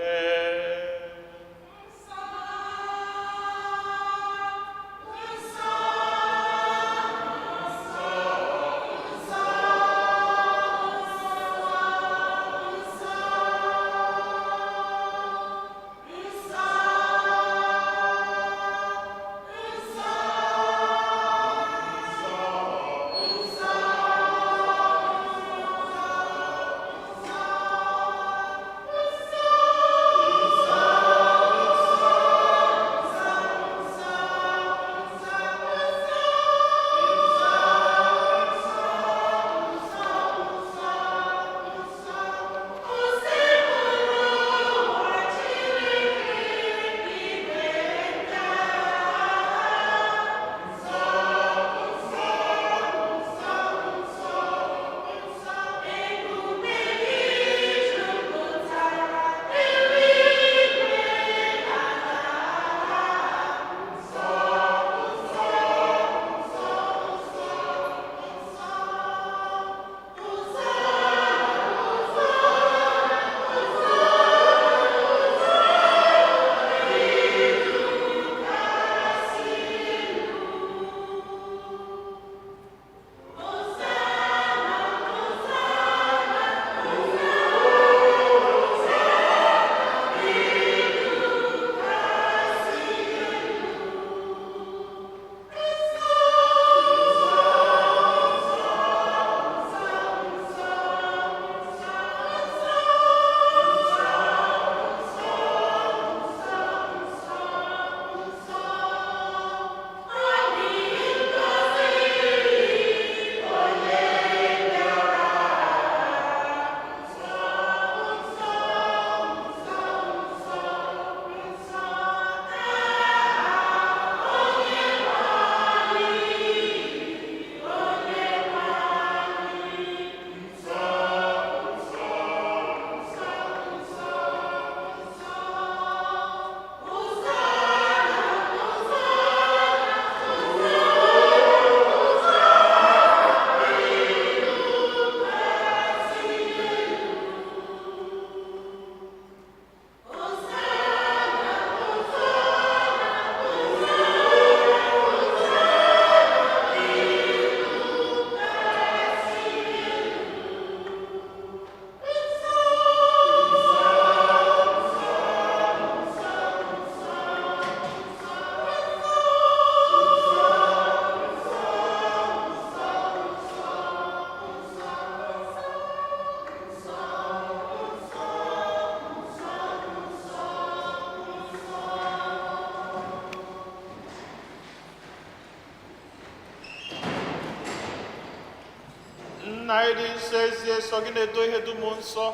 Nna anyị dị nsọ ezi eso gị na-edo ihe dum nsọ,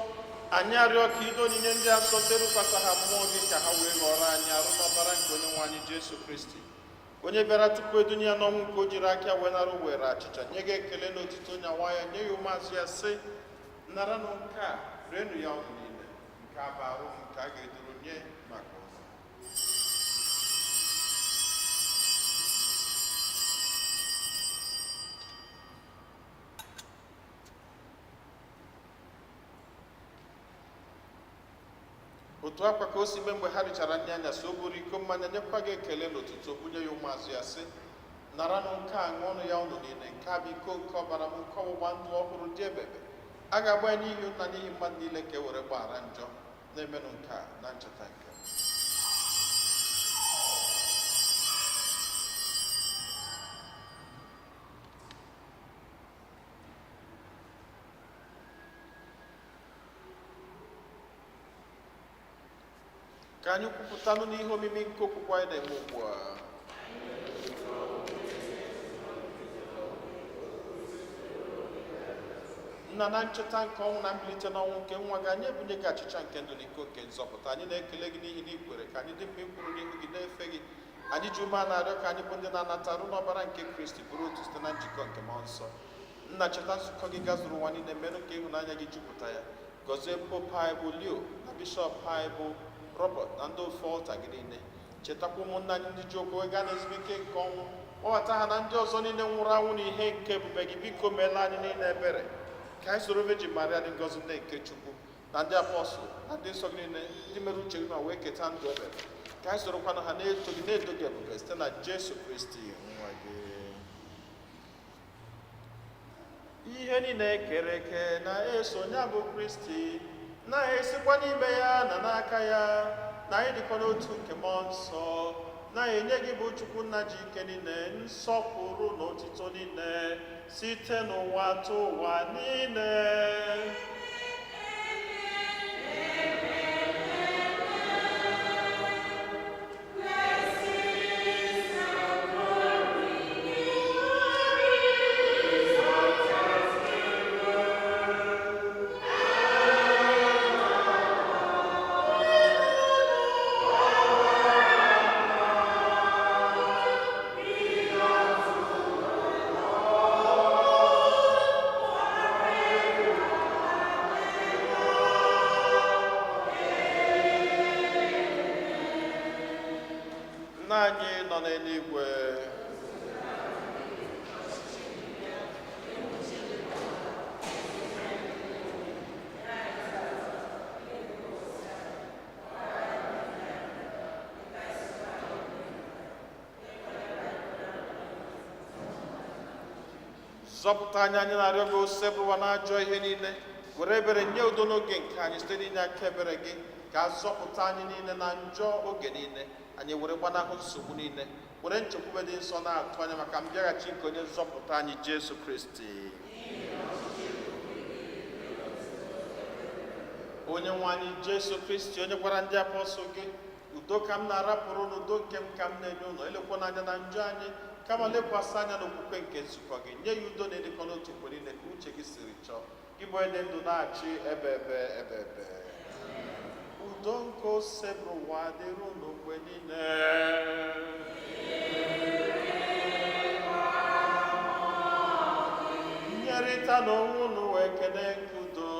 anyị arịọ ka ido onyinye ndị asọ terukwasa ha mmụọ gị ka ha wee ghọrọ anyị arụ n'ọbara nke onye nwe anyị Jesu Kristi, onye bịara tupu edunye ya n'ọnwụ nke o jiri aka wee nara were achịcha nye gị ekele n'otito nyawa ya nye ya ụmụazụ ya sị naranụ nke a rienụ ya ọnụ niile nke a bụ arụ m nke a ga-eduru nye maka ụzọ. otu akwa ka o si mee mgbe ha richara nri anya so o buru iko mmanya nyekwa gị ekele n'ụtụtụ bunye ya ụmụazụ ya sị naranụ nke a ṅụọnụ ya ụnụ niile nke a bụ iko nke ọbara m nke ọgbụgba ndụ ọhụrụ dị ebebe a ga-agba ya n'ihi nna n'ihi mmadụ niile ka e were gbaghara njọ na-emenụ nke a na ncheta nke m. ka anyị kwupụtanụ n'ihe omimi nke okwukwe anyị na-eme ugbu a. nna, na ncheta nke ọnwụ na mbilite n'ọnwụ nke nwa gị, anyị ebunye gị achịcha nke ndụ na iko nke nzọpụta. anyị na-ekele gị n'ihi na ị kwere ka anyị dị mma ikwuru n'ihu gị na-efe gị. anyị ji ume a na-arịọ ka anyị bụ ndị na-anata arụ n'ọbara nke Kristi bụrụ otu site na njikọ nke mmụọ nsọ. nna, cheta nzukọ gị gazuru ụwa niile, merụ ka ịhụnanya gị jupụta ya. gọzie pope anyị bụ Leo na bishọp anyị bụ Robert na ndị ofe ọlta gị niile. chetakwa ụmụnna anyị ndị ji okwu gaa n'ezumike nke ọnwụ, kpọbata ha na ndị ọzọ niile nwụrụ anwụ na ihe nke ebube gị. biko meela anyị niile ebere ka anyị soro Virgin Maria dị ngọzi nne nke Chukwu na ndị apọstụl na ndị nsọ gị niile ndị mere uche gị na wee keta ndụ ebere. ka anyị sorokwana ha na-eto gị na-edo gị ebube site na Jesu Kristi nwa gị. ihe niile ekere eke na-eso ya bụ Kristi na-esikwa n'ime ya na n'aka ya na anyị dịkwa n'otu nke mmụọ nsọ na-enye gị bụ Chukwu nna ji ike niile nsọpụrụ na otito niile site n'ụwa atọ ụwa niile. Nna anyị nọ n'eluigwe, zọpụta anyị na-arịọ gị osebụwa n'ajọ ihe niile, were ebere nye udo n'oge nke anyị site n'inye aka ebere gị, ka a zọpụta anyị niile na njọ oge niile. anyị were gbanahụ nsogbu niile, were nchekwube dị nsọ na-atụ anya maka mbịaghachi nke onye nzọpụta anyị Jesu Kristi. onye nwe anyị Jesu Kristi, onye gwara ndị apọstụl gị, udo ka m na-arapụrụ n'udo nke m ka m na-enye ụlọ, elekwa n'anya na njọ anyị, kama lekwasị anya n'okwukwe nke nzukọ gị. nye ya udo na-edekọ n'otu mgbe niile ka uche gị siri chọọ, gị bụ onye ndụ na-achị ebe ebe. udo nke ose bụrụ ụwa dịrị unu mgbe niile. nyerịta n'onwe unu wee kene nke udo.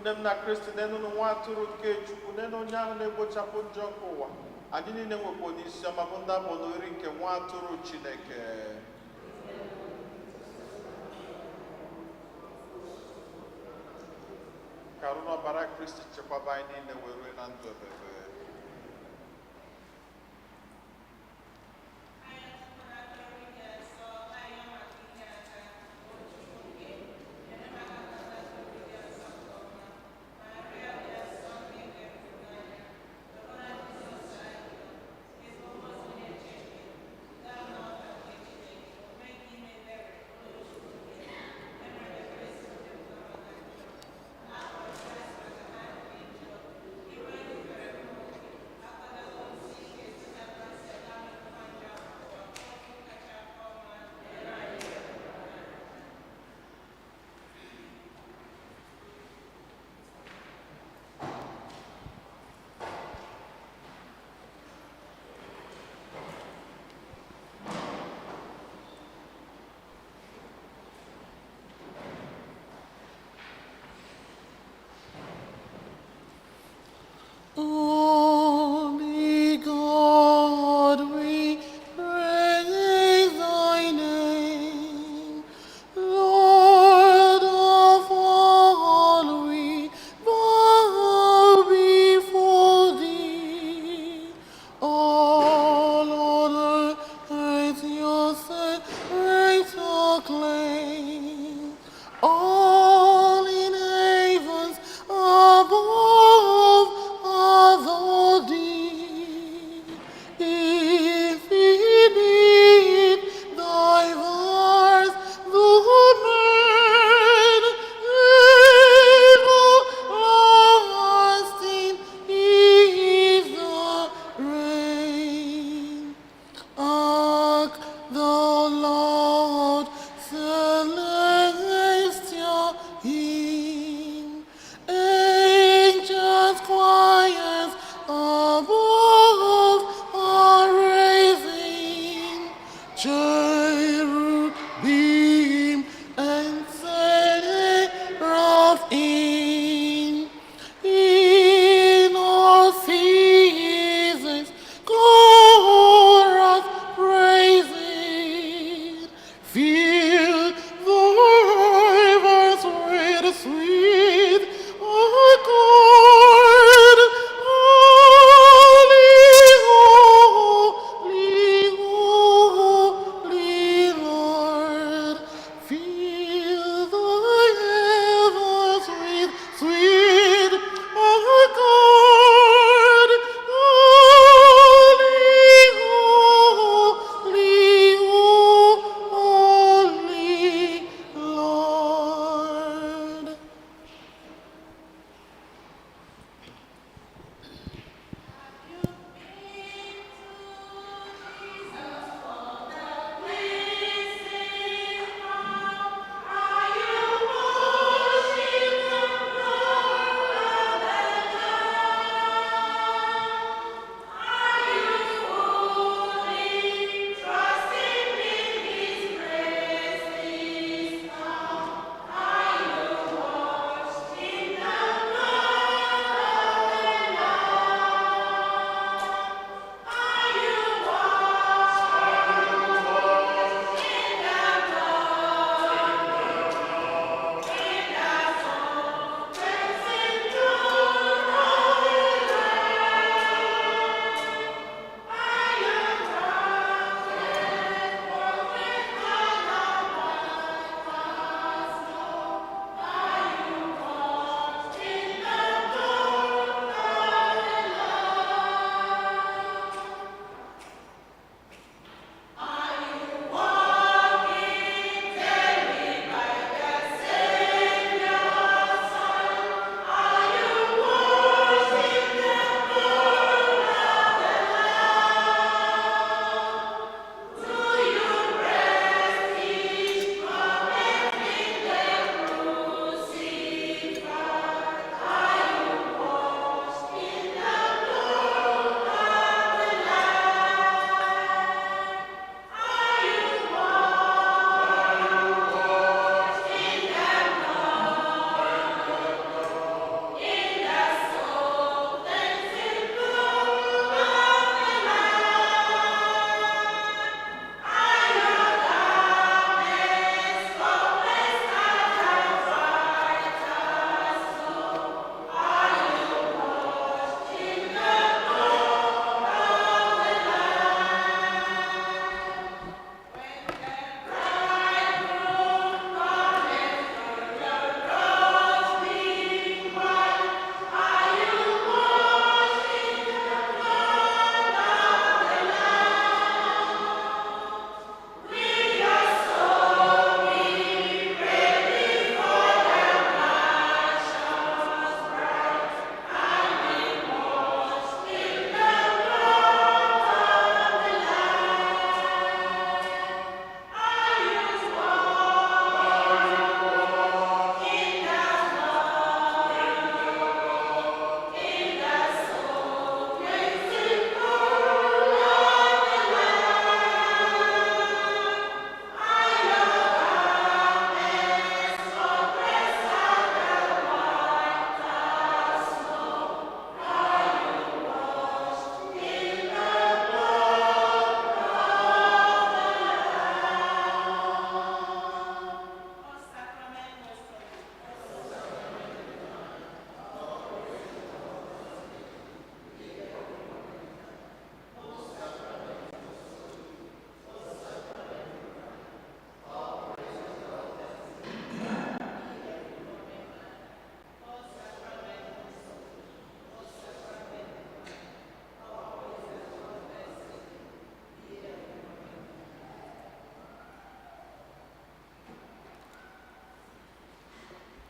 ụmụnne m na Kristi, nenụnụ nwa atụrụ nke Chukwu, nenu onye ahụ na-egbochapụ njọ nke ụwa. Anyị niile nwekwa n'isi ọma bụ ndị abụ n'ori nke nwa atụrụ Chineke. Ka arụ n'ọbara Kristi chekwaba anyị niile wee rue na ndụ ebebe.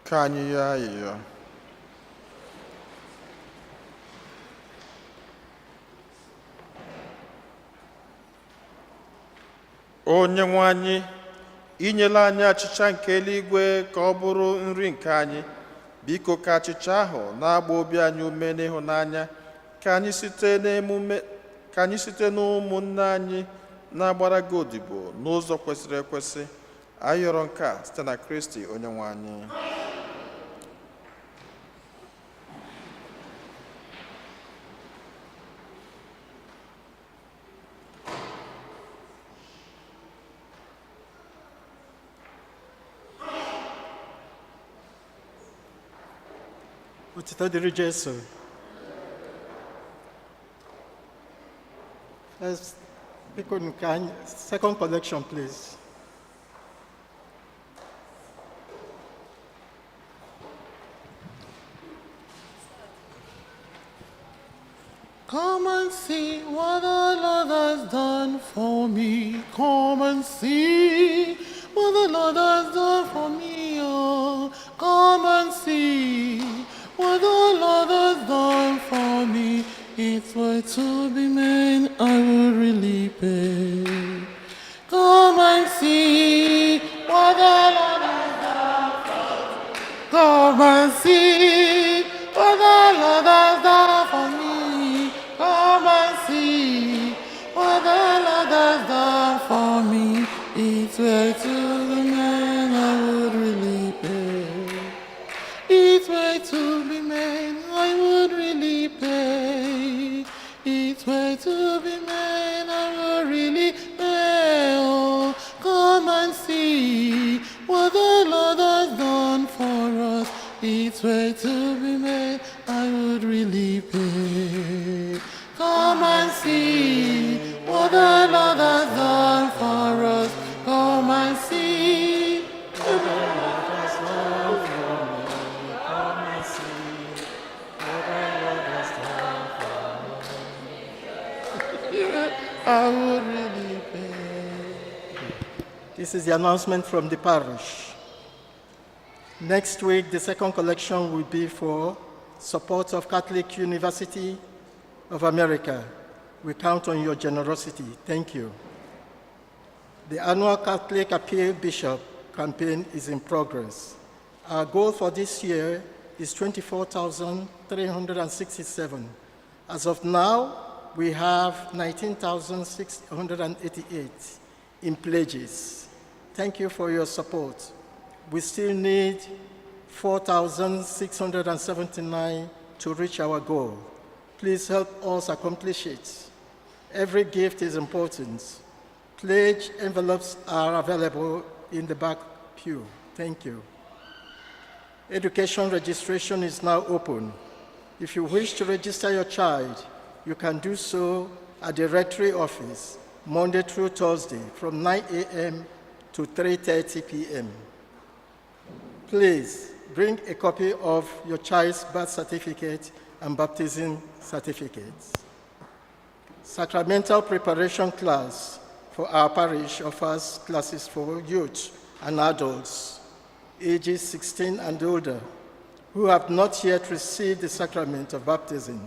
Ka anyị yọọ ayịyọ. Onyenwe anyị, inyela anyị achịcha nke eluigwe ka ọ bụrụ nri nke anyị. Biko ka achịcha ahụ na-agba obi anyị ume n'ịhụnanya, ka anyị site n'ụmụnne anyị na-agbara gị odibo n'ụzọ kwesịrị ekwesị. Anyị yọrọ nke a site na Kristi Onyenwe anyị. Otito dịrị Jesu. Let's pick on second collection, please. Come and see what the Lord has done for me. Come and see what the Lord has done for me. Oh, come and see what the Lord has done for me. It's worth to be made, I will really pay. Come and see what the Lord has done for me. Come and see what the Lord has done for me. Come and see what the Lord has done for me. It's worth to be made, I would really pay. It's worth to be made, I would really pay. It's worth to be made, I would really pay. Oh, come and see what the Lord has done for us. It's worth to be made, I would really pay. Come and see what the Lord has done for us. Come and see what the Lord has done for me. Come and see what the Lord has done for me. I would really pay. This is the announcement from the parish. Next week, the second collection will be for support of Catholic University of America. We count on your generosity. Thank you. The annual Catholic Appeal Bishop campaign is in progress. Our goal for this year is 24,367. As of now, we have 19,688 in pledges. Thank you for your support. We still need 4,679 to reach our goal. Please help us accomplish it. Every gift is important. Pledge envelopes are available in the back pew. Thank you. Education registration is now open. If you wish to register your child, you can do so at the rectory office Monday through Thursday from 9 a.m. to 3:30 p.m. Please bring a copy of your child's birth certificate and baptism certificates. Sacramental preparation class for our parish offers classes for youth and adults, ages 16 and older, who have not yet received the sacrament of baptism,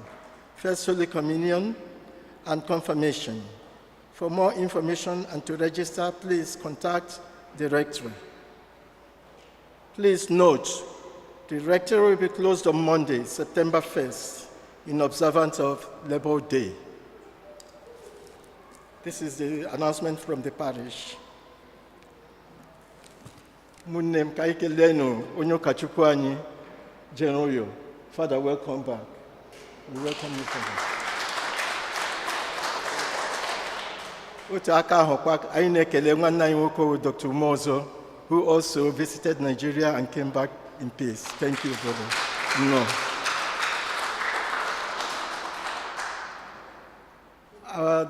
First Holy Communion, and confirmation. For more information and to register, please contact the rectory. Please note, the rectory will be closed on Monday, September 1st, in observance of Labor Day. This is the announcement from the parish. Munnem kaikeleno onyo kachukwani Genoyo. Father, welcome back. We welcome you, Father. Otu aka ahụkwa anyị na-ekele nwanne anyị nwoke Dr. Umozo, who also visited Nigeria and came back in peace. Thank you, brother. No.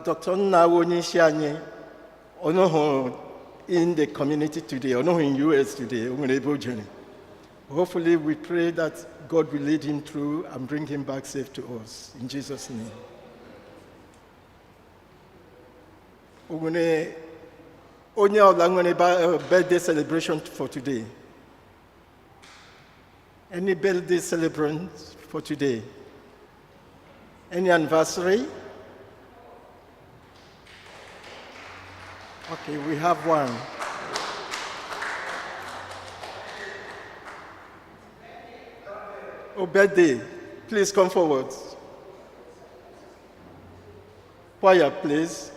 Dr. Nnawonyisianye, Onoho in the community today, Onoho in US today, hopefully we pray that God will lead him through and bring him back safe to us. In Jesus' name. Onye ọla nwere birthday celebration for today. Any birthday celebrants for today? Any anniversary? Okay, we have one. Oh, birthday. Please come forward. Choir, please.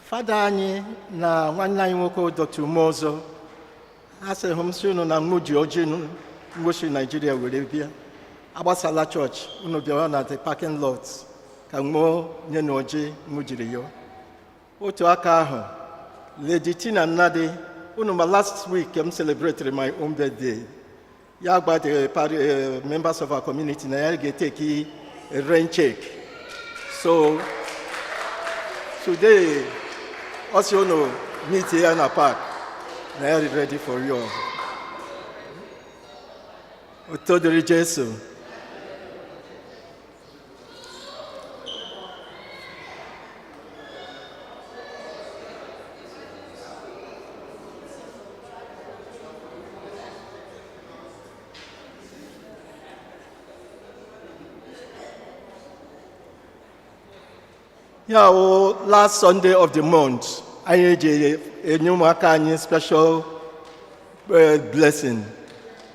Fada anyị na nwanne anyị nwoke Dr. Umozo asịrị m sị unu na mụ ji oji ngosi Nigeria were bịa agbasala chọọchị unu bịara na the parking lot ka mụ nye na oji mụ jiri yo otu aka ahụ Lady Tina Nnadi unu ma last week m celebrated my own birthday ya gba the members of our community na ya ga-eteki a rain check so today also no meet here in the park. Now are ready for you. Otodori Jesu. Yeah, last Sunday of the month, I need a new special blessing.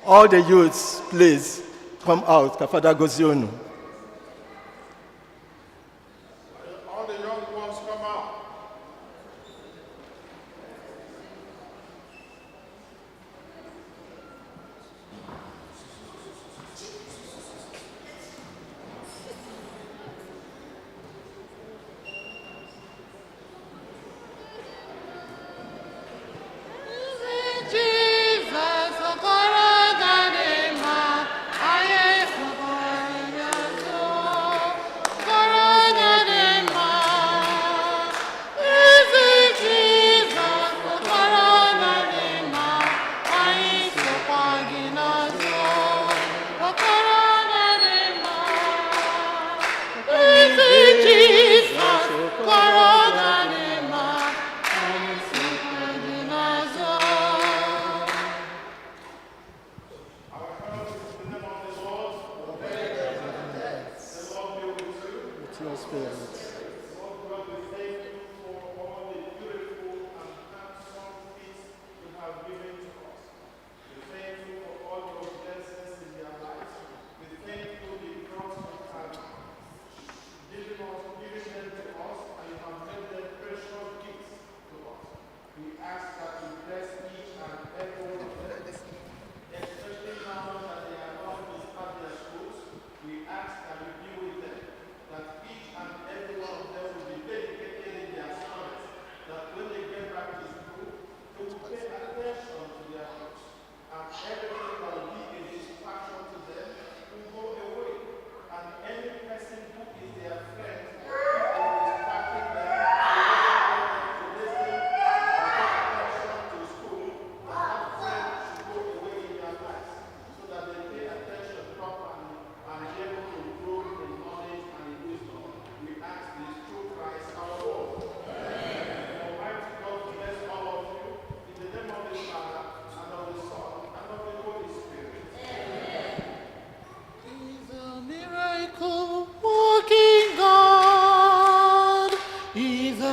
All the youths, please come out. Kafada Gozionu. All the young ones come out. Jesus,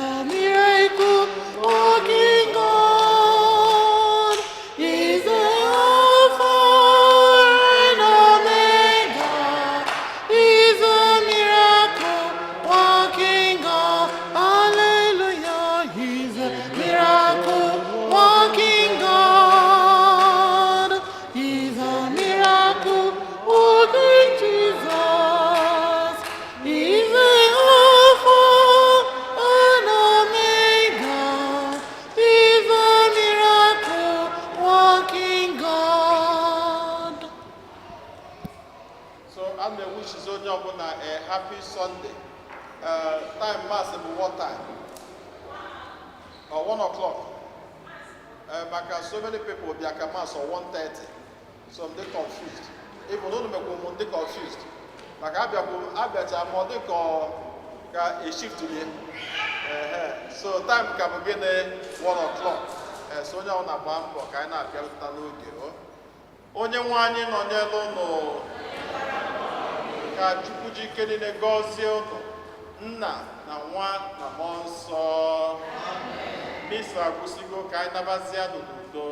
a miracle working God. He's the Alpha and Omega. He's a miracle working God. Hallelujah. He's a miracle working God. He's a miracle working Jesus. He's the Alpha and Omega. He's a miracle working God. So I may wish onye ọbụla a happy Sunday. Time mass bụ what time? Or 1 o'clock. Because so many people be at mass or 1:30. So I'm confused. Even though I'm confused. Like I more a shift today. So time can begin 1 o'clock. So onye ọ na-agba mbọ ka anyị na-abịarụta n'oge. Onye nwe anyị nọ n'elu ụlọ ka Chukwu ji ike niile gọzie unu, Nna na Nwa na Mmụọ Nsọ. Misa agwụsịgo ka anyị nabazie n'udo.